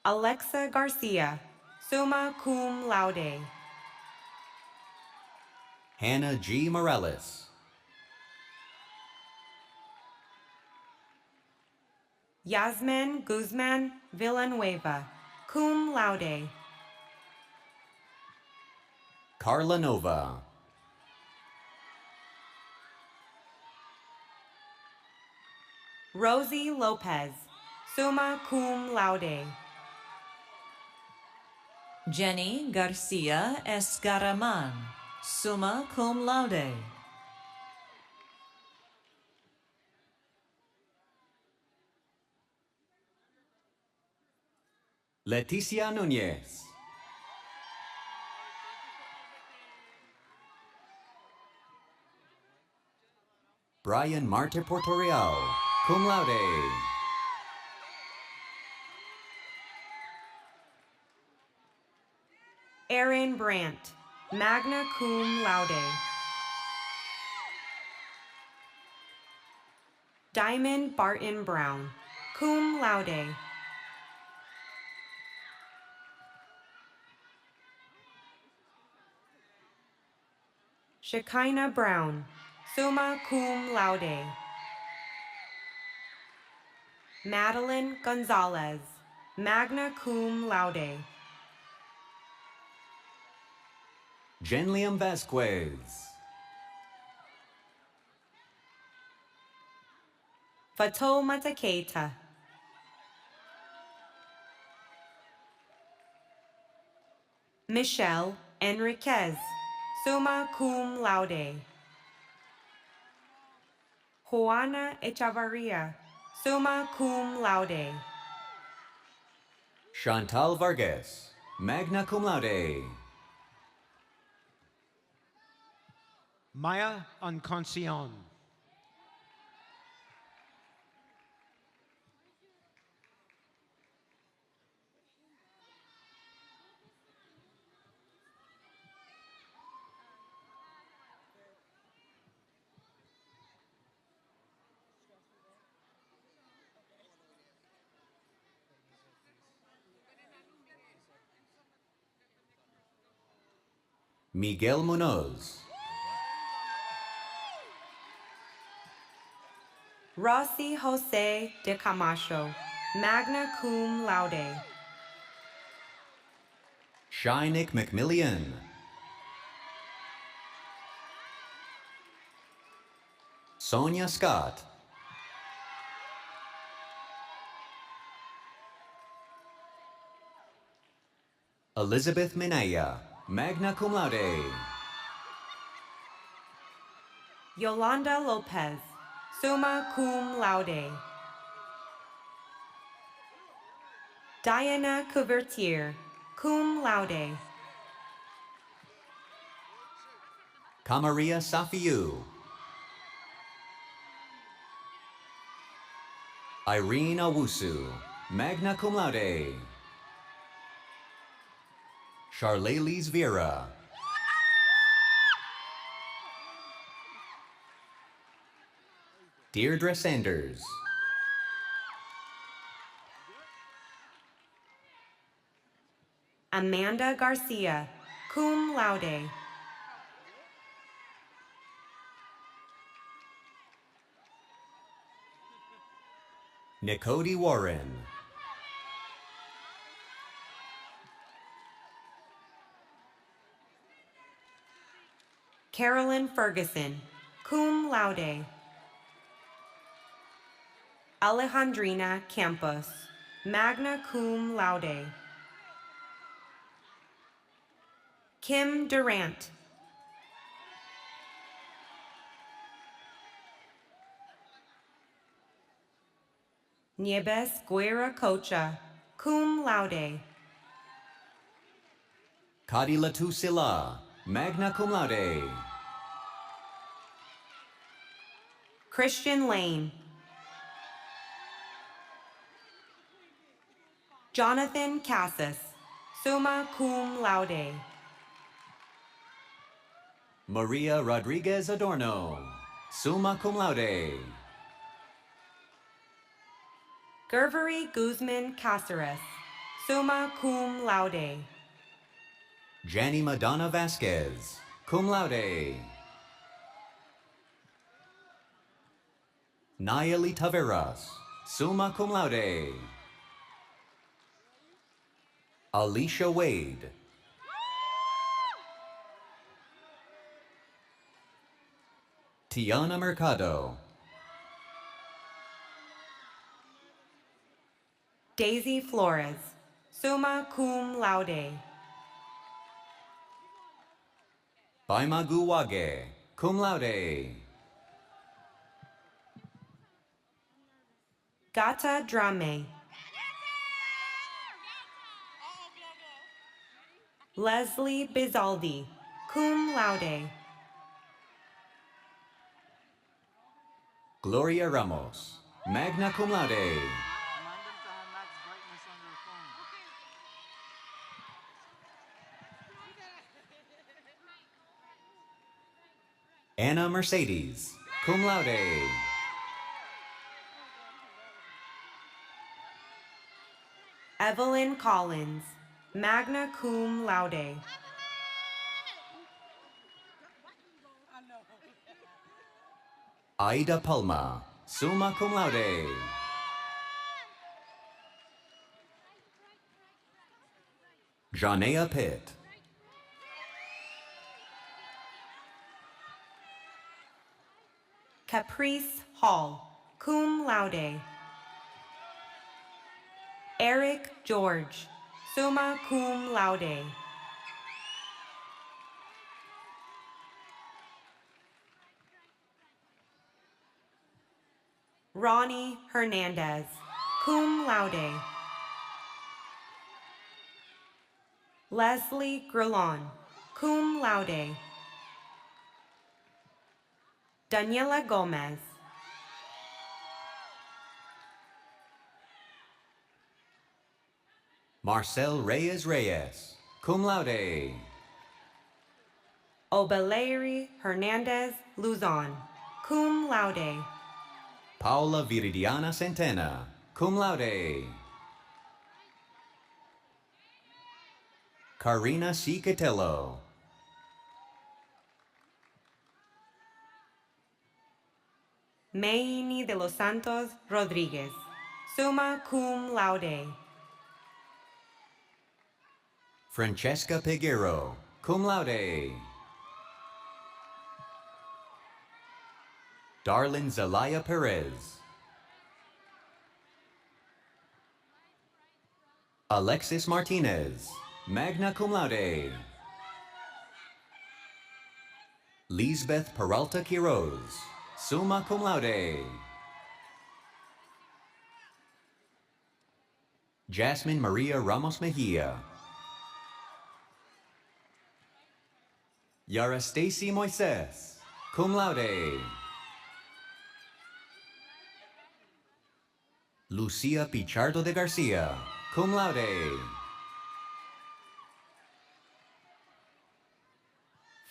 Alexa Garcia, summa cum laude. Hannah G. Morales, Yasmin Guzman Villanueva, cum laude. Carla Nova, Rosie Lopez, summa cum laude. Jenny Garcia Escaraman, summa cum laude. Leticia Nunez, Brian Marte Portorial, cum laude. Aaron Brandt, magna cum laude. Diamond Barton Brown, cum laude. Shekinah Brown, summa cum laude. Madeline Gonzalez, magna cum laude. Jenliam Vasquez, Fatoumata Keita. Michelle Enriquez, summa cum laude. Juana Echavarria, summa cum laude. Chantal Vargas, magna cum laude. Maya Enconcion. Miguel Munoz, Rossi Jose de Camacho, magna cum laude. Shynick McMillian, Sonia Scott, Elizabeth Minaya, magna cum laude. Yolanda Lopez, summa cum laude. Diana Couvertier, cum laude. Kamaria Safiu, Irene Awusu, magna cum laude. Charlailis Vera. Deirdre Sanders. Amanda Garcia, cum laude. Nicody Warren. Carolyn Ferguson, cum laude. Alejandrina Campos, magna cum laude. Kim Durant. Nieves Guerra Cocha, cum laude. Kadi Latu Silla, magna cum laude. Christian Lane. Jonathan Cassis, summa cum laude. Maria Rodriguez Adorno, summa cum laude. Gervery Guzman Caceres, summa cum laude. Janny Madonna Vasquez, cum laude. Nayeli Taveras, summa cum laude. Alicia Wade. Tiana Mercado. Daisy Flores, summa cum laude. Baimagu Wage, cum laude. Gata Drame. Leslie Bizaldi, cum laude. Gloria Ramos, magna cum laude. Anna Mercedes, cum laude. Evelyn Collins, magna cum laude. Aida Palma, summa cum laude. Janea Pitt. Caprice Hall, cum laude. Eric George, summa cum laude. Ronnie Hernandez, cum laude. Leslie Grillon, cum laude. Daniela Gomez. Marcel Reyes Reyes, cum laude. Obeleri Hernandez Luzon, cum laude. Paula Viridiana Centena, cum laude. Karina C. Catello. Mayini de los Santos Rodriguez, summa cum laude. Francesca Peguero, cum laude. Darlin Zelaya Perez. Alexis Martinez, magna cum laude. Lisbeth Peralta Quiroz, summa cum laude. Jasmine Maria Ramos Mejia. Yara Stacy Moises, cum laude. Lucia Pichardo de Garcia, cum laude.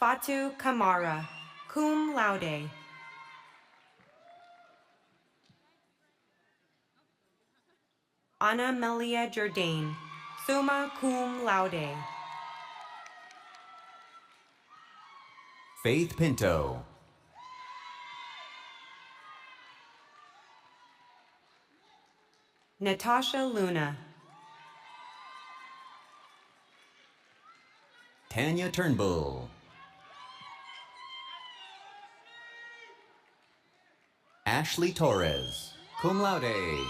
Fatu Kamara, cum laude. Ana Melia Jordan, summa cum laude. Faith Pinto. Natasha Luna, Tanya Turnbull. Ashley Torres, cum laude.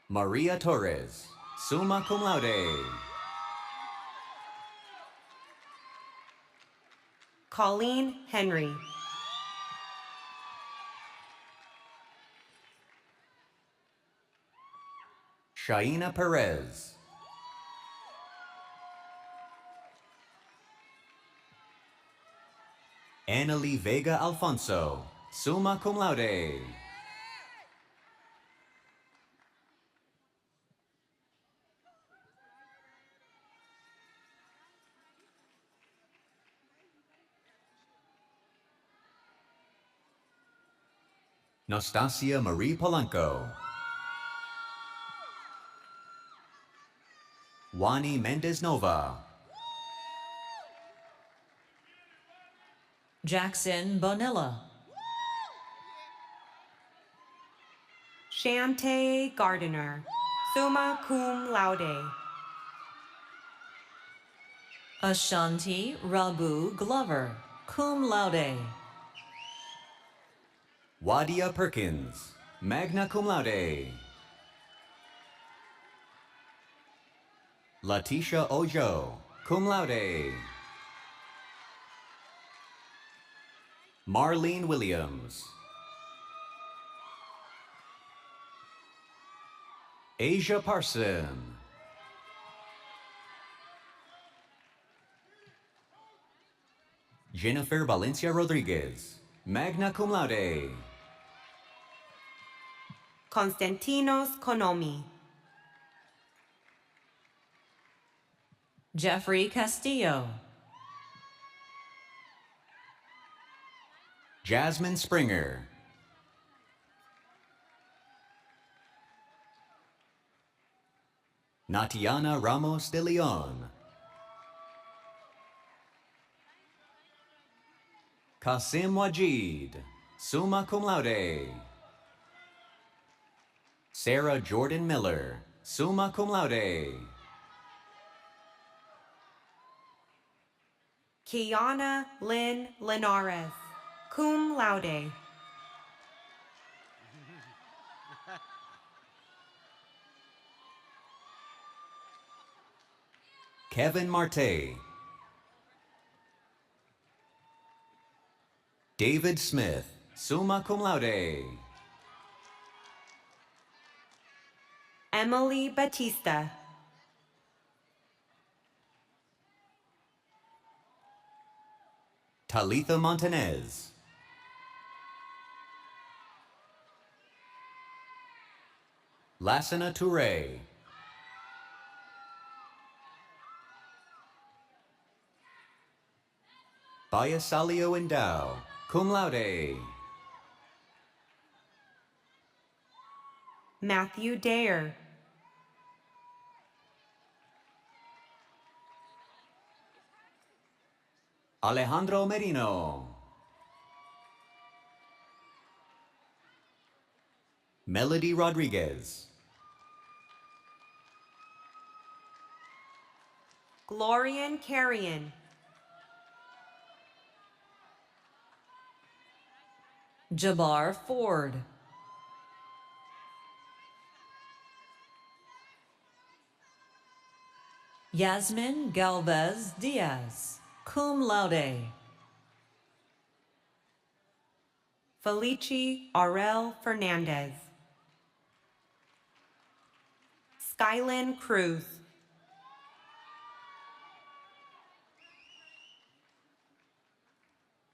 Maria Torres, summa cum laude. Colleen Henry, Shaina Perez. Annalie Vega Alfonso, summa cum laude. Nastasia Marie Polanco. Wani Mendez Nova. Jackson Bonilla. Shante Gardiner, summa cum laude. Ashanti Rabu Glover, cum laude. Wadia Perkins, magna cum laude. Letitia Ojo, cum laude. Marlene Williams. Asia Parson. Jennifer Valencia Rodriguez, magna cum laude. Konstantinos Konomi, Jeffrey Castillo. Jasmine Springer. Natiana Ramos de Leon. Kasim Wajid, summa cum laude. Sarah Jordan Miller, summa cum laude. Kiana Lynn Linares, cum laude. Kevin Marte. David Smith, summa cum laude. Emily Batista, Talitha Montanez. Lassana Toure. Bayasalio Endao, cum laude. Matthew Dare, Alejandro Merino. Melody Rodriguez. Glorian Carrion, Jabbar Ford. Yasmin Galvez Diaz, cum laude. Felici Aurel Fernandez, Skylin Cruz,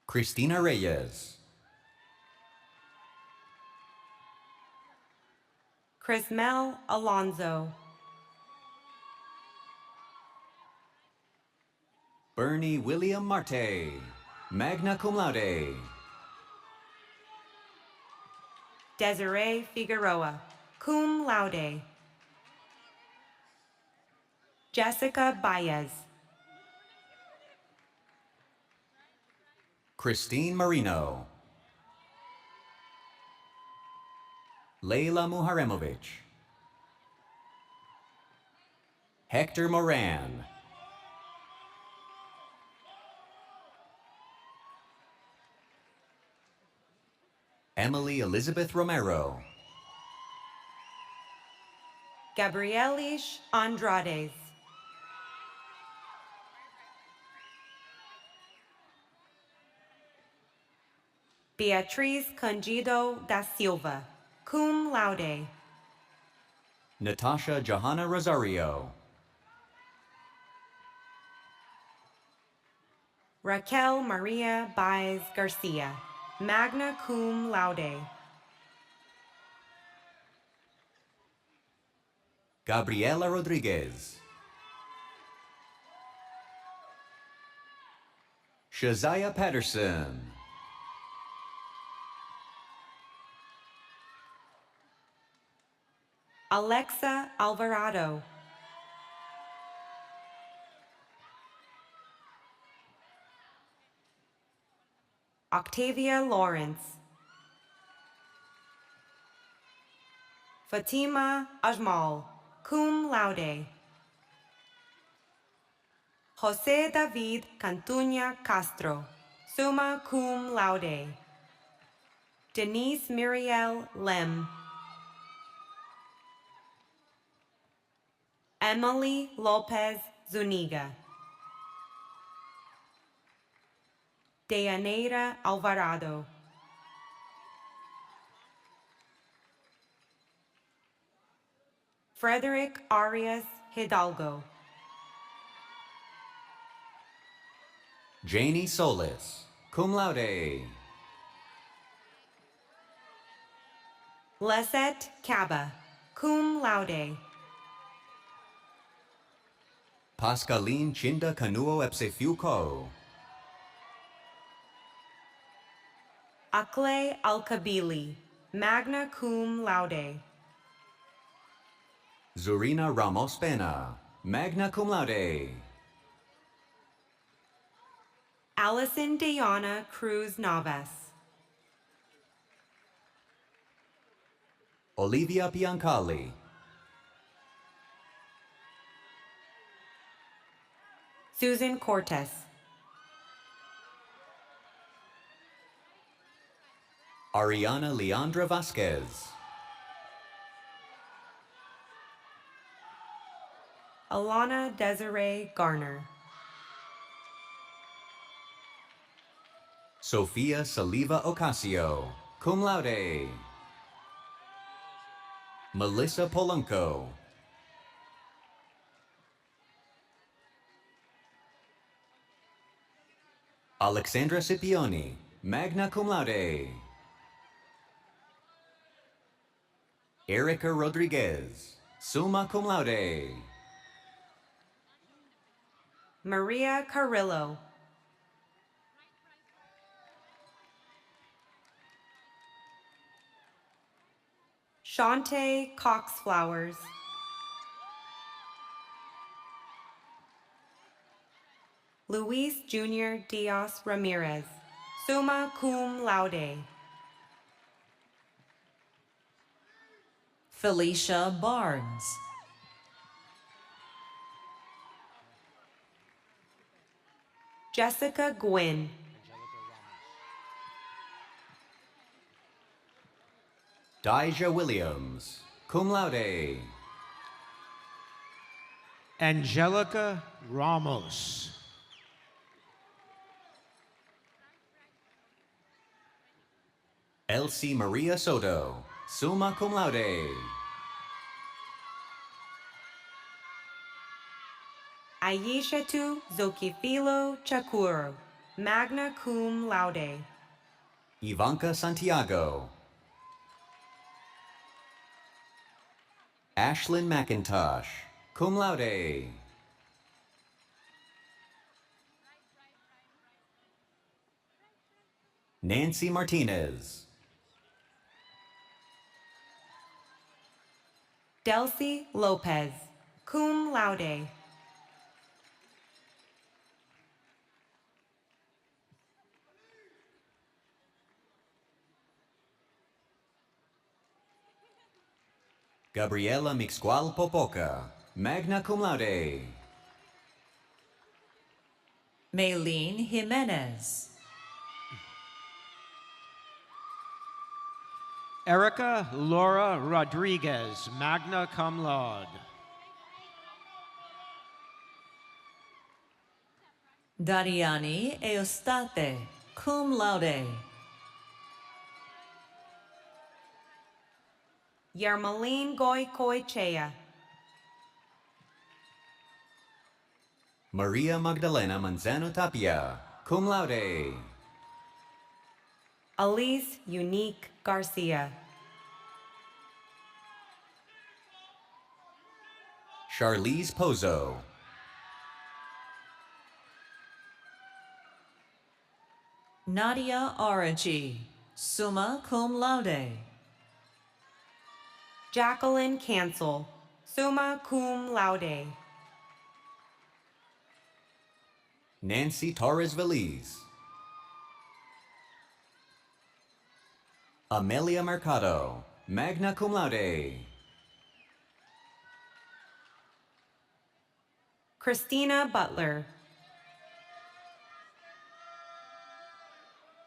Cristina Reyes. Crismel Alonzo. Bernie William Marte, magna cum laude. Desiree Figueroa, cum laude. Jessica Baez. Christine Marino. Leila Muharemovich. Hector Moran. Emily Elizabeth Romero. Gabrielis Andrades. Beatriz Candido da Silva, cum laude. Natasha Johanna Rosario. Raquel Maria Baez Garcia, magna cum laude. Gabriela Rodriguez. Shazia Patterson. Alexa Alvarado. Octavia Lawrence. Fatima Ajmal, cum laude. Jose David Cantuña Castro, summa cum laude. Denise Miriel Lem. Emily Lopez Zuniga. Deyaneira Alvarado. Frederick Arias Hidalgo. Janie Solis, cum laude. Lesette Caba, cum laude. Pascaline Chinda Canuo Epsefiuco. Akle Alkabili, magna cum laude. Zurina Ramos Pena, magna cum laude. Allison Diana Cruz Navas. Olivia Piancali. Susan Cortez. Ariana Leandra Vasquez. Alana Desiree Garner. Sofia Saliva Ocasio, cum laude. Melissa Polanco. Alexandra Scipioni, magna cum laude. Erica Rodriguez, summa cum laude. Maria Carrillo. Shante Cox Flowers. Luis Jr. Diaz Ramirez, summa cum laude. Felicia Barnes. Jessica Gwynn. Dijah Williams, cum laude. Angelica Ramos. Elsie Maria Soto, summa cum laude. Aishatu Zokifilo Chakuro, magna cum laude. Ivanka Santiago. Ashlyn McIntosh, cum laude. Nancy Martinez, Delcy Lopez, cum laude. Gabriela Mixcual Popoca, magna cum laude. Maylene Jimenez. Erica Laura Rodriguez, magna cum laude. Dariani Eustate, cum laude. Yermaline Goicoechea. Maria Magdalena Manzano Tapia, cum laude. Elise Unique Garcia. Charlize Pozo, Nadia Araji, summa cum laude. Jacqueline Cancel, summa cum laude. Nancy Torres Veliz, Amelia Mercado, magna cum laude. Christina Butler.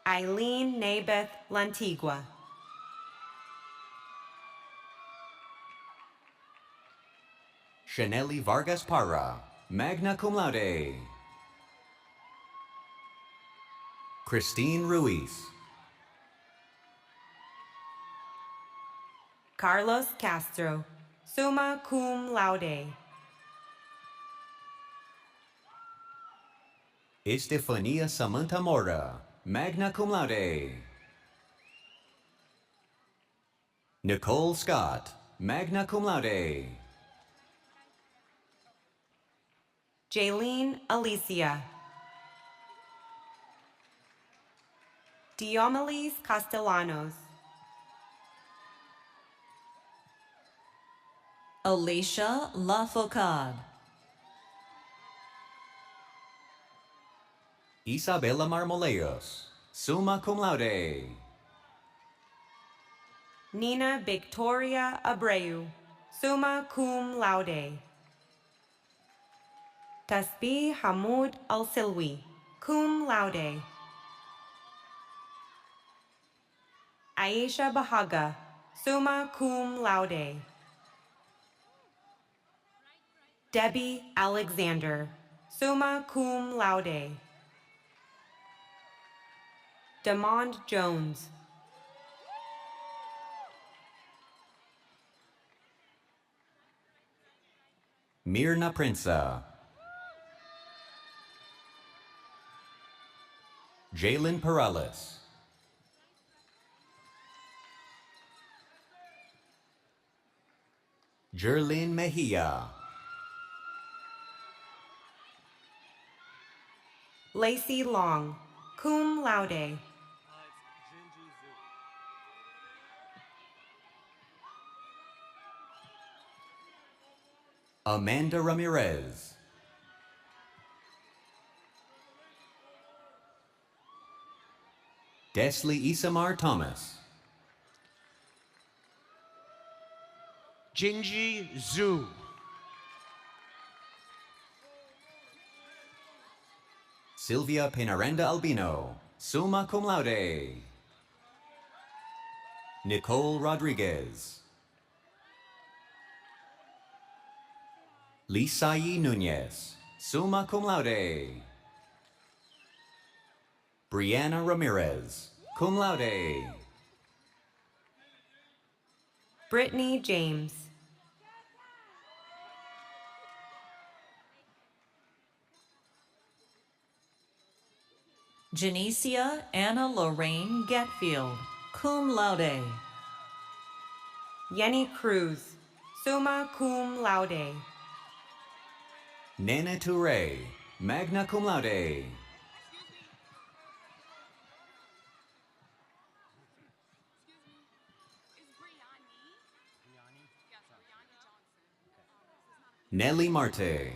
Eileen Nabeth Lantigua. Chaneli Vargas Parra, magna cum laude. Christine Ruiz, Carlos Castro, summa cum laude. Estefania Samantha Mora, magna cum laude. Nicole Scott, magna cum laude. Jaylene Alicia. Diomelis Castellanos. Alicia Lafocade. Isabella Marmoleos, summa cum laude. Nina Victoria Abreu, summa cum laude. Tasbih Hamoud Al-Silwi, cum laude. Aisha Bahaga, summa cum laude. Debbie Alexander, summa cum laude. Demond Jones. Mirna Prinsa, Jalen Perales, Jerlyn Mejia, Lacey Long, cum laude. Amanda Ramirez, Desley Isamar Thomas, Jinji Zhu. Sylvia Penaranda Albino, summa cum laude. Nicole Rodriguez, Lisayi Nunez, summa cum laude. Brianna Ramirez, cum laude. Brittany James. Janicia Anna Lorraine Getfield, cum laude. Yenny Cruz, summa cum laude. Nene Toure, magna cum laude. Nelly Marte.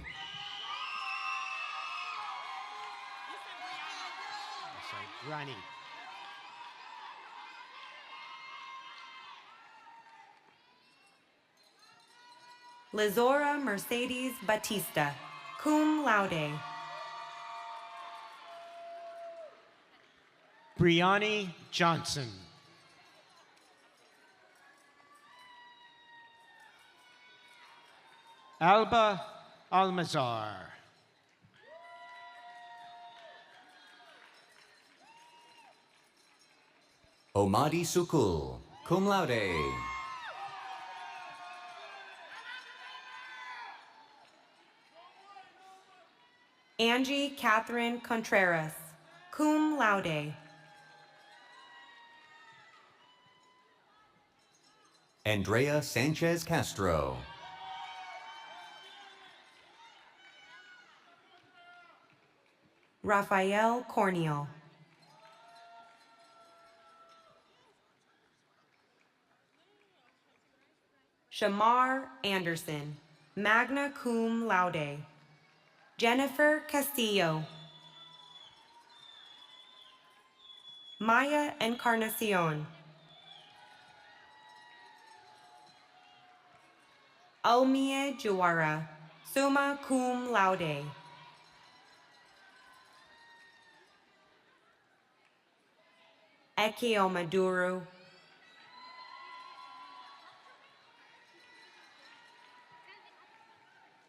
Ronnie. Lizora Mercedes Batista, cum laude. Brianni Johnson. Alba Almazar. Omadi Sukul, cum laude. Angie Catherine Contreras, cum laude. Andrea Sanchez Castro. Rafael Corneal. Shamar Anderson, magna cum laude. Jennifer Castillo. Maya Encarnacion. Almie Juara, summa cum laude. Ekio Maduro.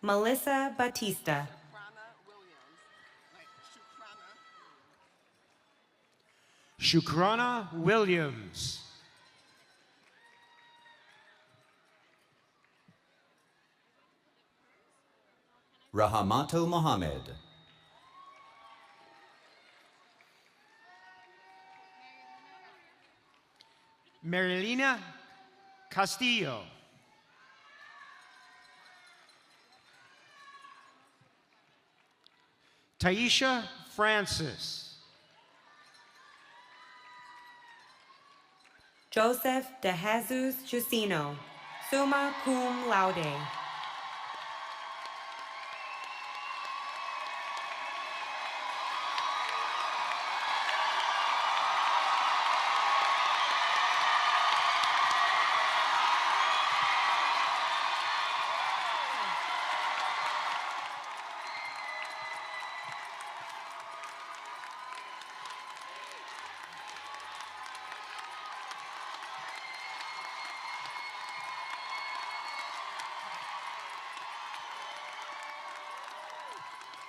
Melissa Batista. Shukrana Williams. Rahamato Mohammed. Marilena Castillo. Taisha Francis. Joseph de Jesus Jusino, summa cum laude.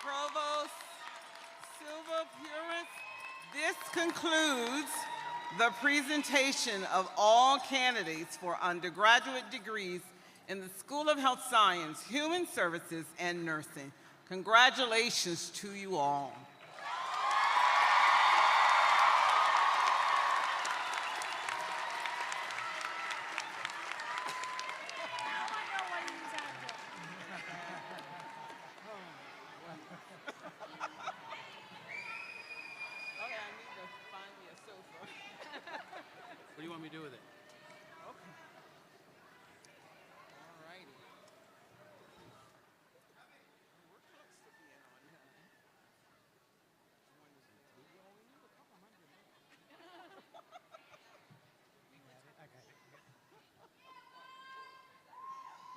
Provost Silva Puris, this concludes the presentation of all candidates for undergraduate degrees in the School of Health Science, Human Services, and Nursing. Congratulations to you all. What do you want me to do with it?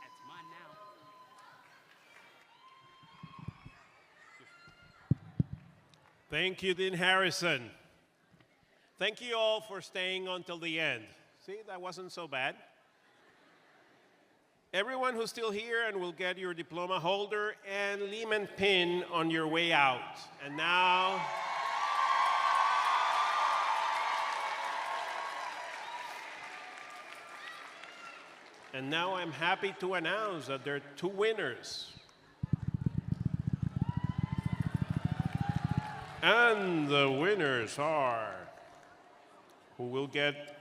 That's mine now. Thank you, Dean Harrison. Thank you all for staying until the end. See, that wasn't so bad. Everyone who's still here and will get your diploma holder and Lehman pin on your way out. And now, I'm happy to announce that there are two winners. And the winners are, who will get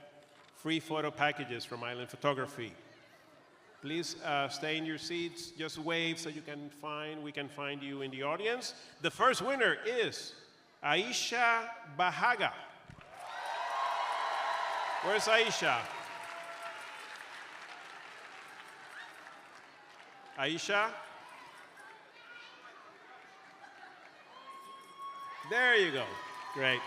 free photo packages from Island Photography. Please stay in your seats. Just wave so we can find you in the audience. The first winner is Aisha Bahaga. Where's Aisha? Aisha? There you go. Great.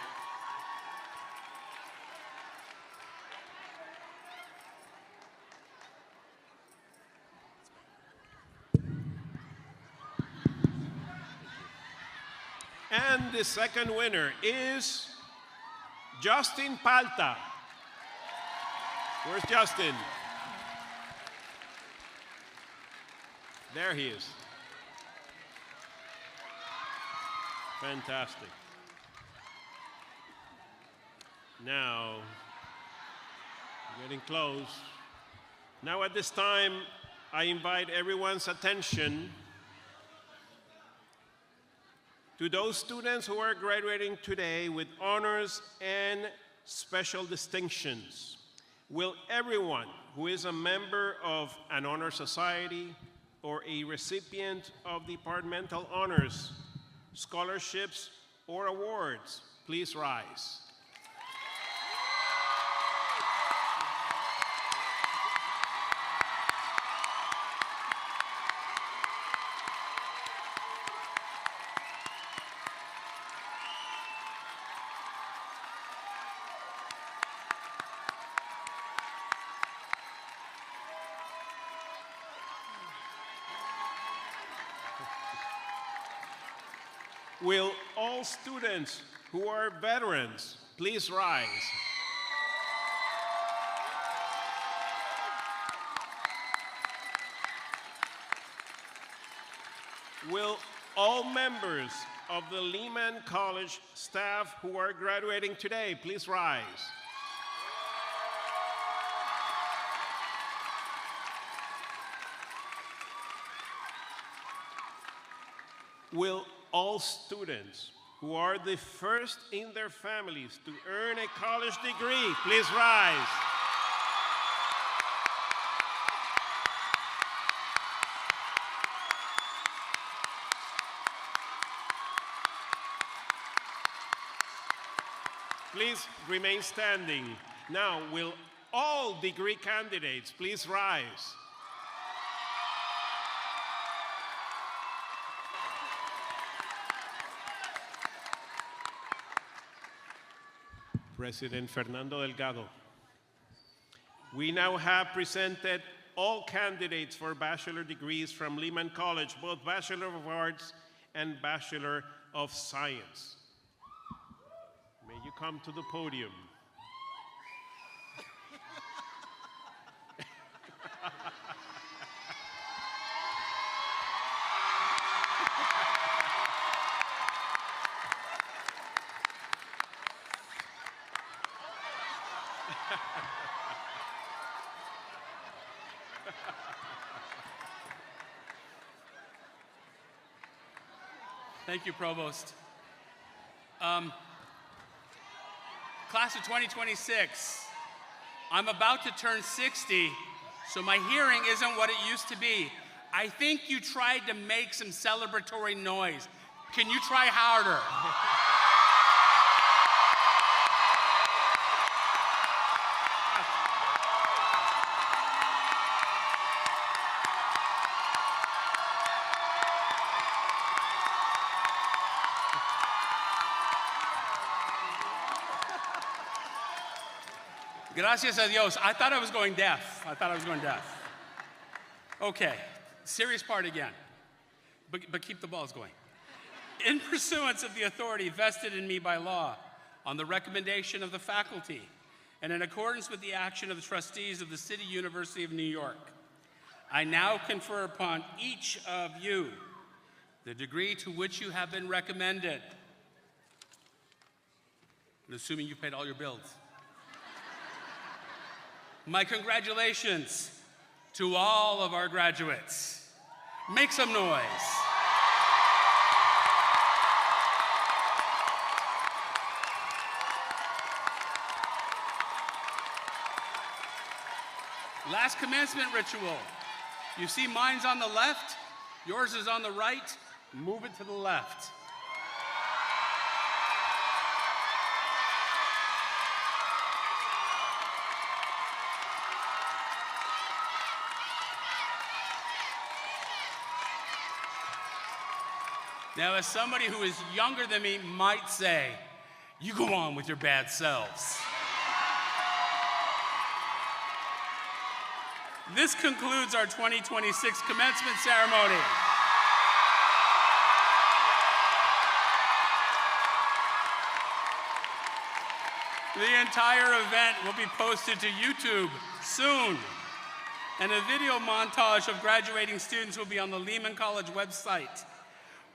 And the second winner is Justin Palta. Where's Justin? There he is. Fantastic. Now, getting close. Now at this time, I invite everyone's attention to those students who are graduating today with honors and special distinctions. Will everyone who is a member of an honor society or a recipient of departmental honors, scholarships, or awards, please rise. Will all students who are veterans please rise? Will all members of the Lehman College staff who are graduating today please rise? Will all students who are the first in their families to earn a college degree please rise? Please remain standing. Now, will all degree candidates please rise? President Fernando Delgado. We now have presented all candidates for bachelor degrees from Lehman College, both Bachelor of Arts and Bachelor of Science. May you come to the podium. Thank you, Provost. Class of 2026, I'm about to turn 60, so my hearing isn't what it used to be. I think you tried to make some celebratory noise. Can you try harder? Gracias a Dios. I thought I was going deaf. Okay, serious part again, but keep the balls going. In pursuance of the authority vested in me by law, on the recommendation of the faculty, and in accordance with the action of the trustees of the City University of New York, I now confer upon each of you the degree to which you have been recommended. And assuming you paid all your bills. My congratulations to all of our graduates. Make some noise. Last commencement ritual. You see mine's on the left, yours is on the right, move it to the left. Now, as somebody who is younger than me might say, you go on with your bad selves. This concludes our 2026 commencement ceremony. The entire event will be posted to YouTube soon, and a video montage of graduating students will be on the Lehman College website.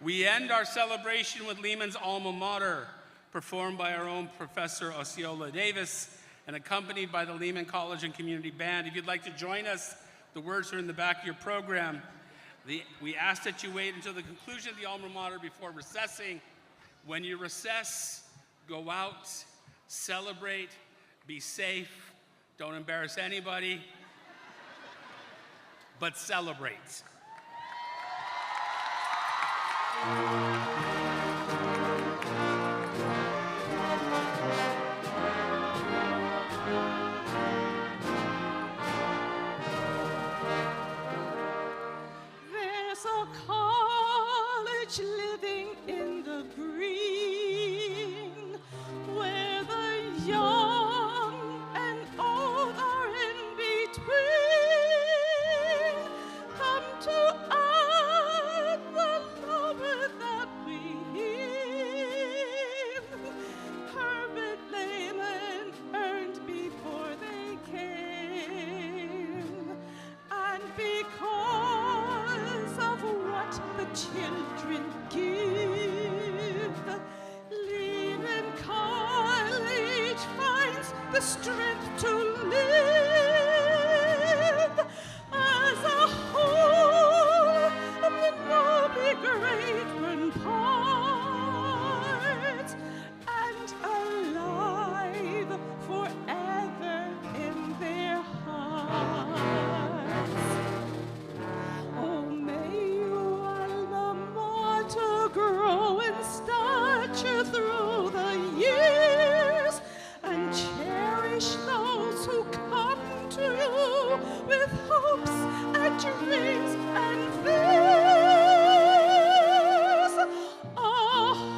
We end our celebration with Lehman's alma mater, performed by our own Professor Osceola Davis and accompanied by the Lehman College and Community Band. If you'd like to join us, the words are in the back of your program. We ask that you wait until the conclusion of the alma mater before recessing. When you recess, go out, celebrate, be safe, don't embarrass anybody, but celebrate. There's a college living in the green, where the young and old are in between. Come to add the lover that we hear. Herbert Lehman earned before they came, and because of what the children give, Lehman College finds the strength to live as a whole of the nobly great one part, and alive forever in their hearts. Oh, may your alma mater grow in stature through the years, and cherish those who come to you with hopes and dreams and fears. A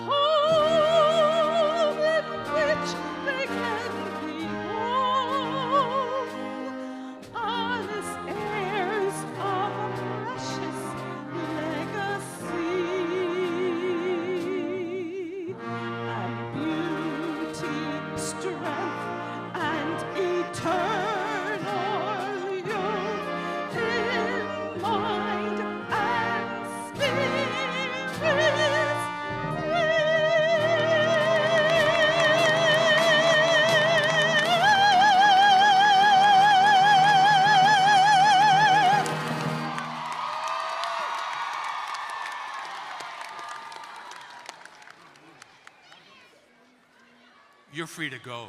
home in which they can be whole, honest heirs of a precious legacy, and beauty, strength, and eternal youth in mind and spirits You're free to go.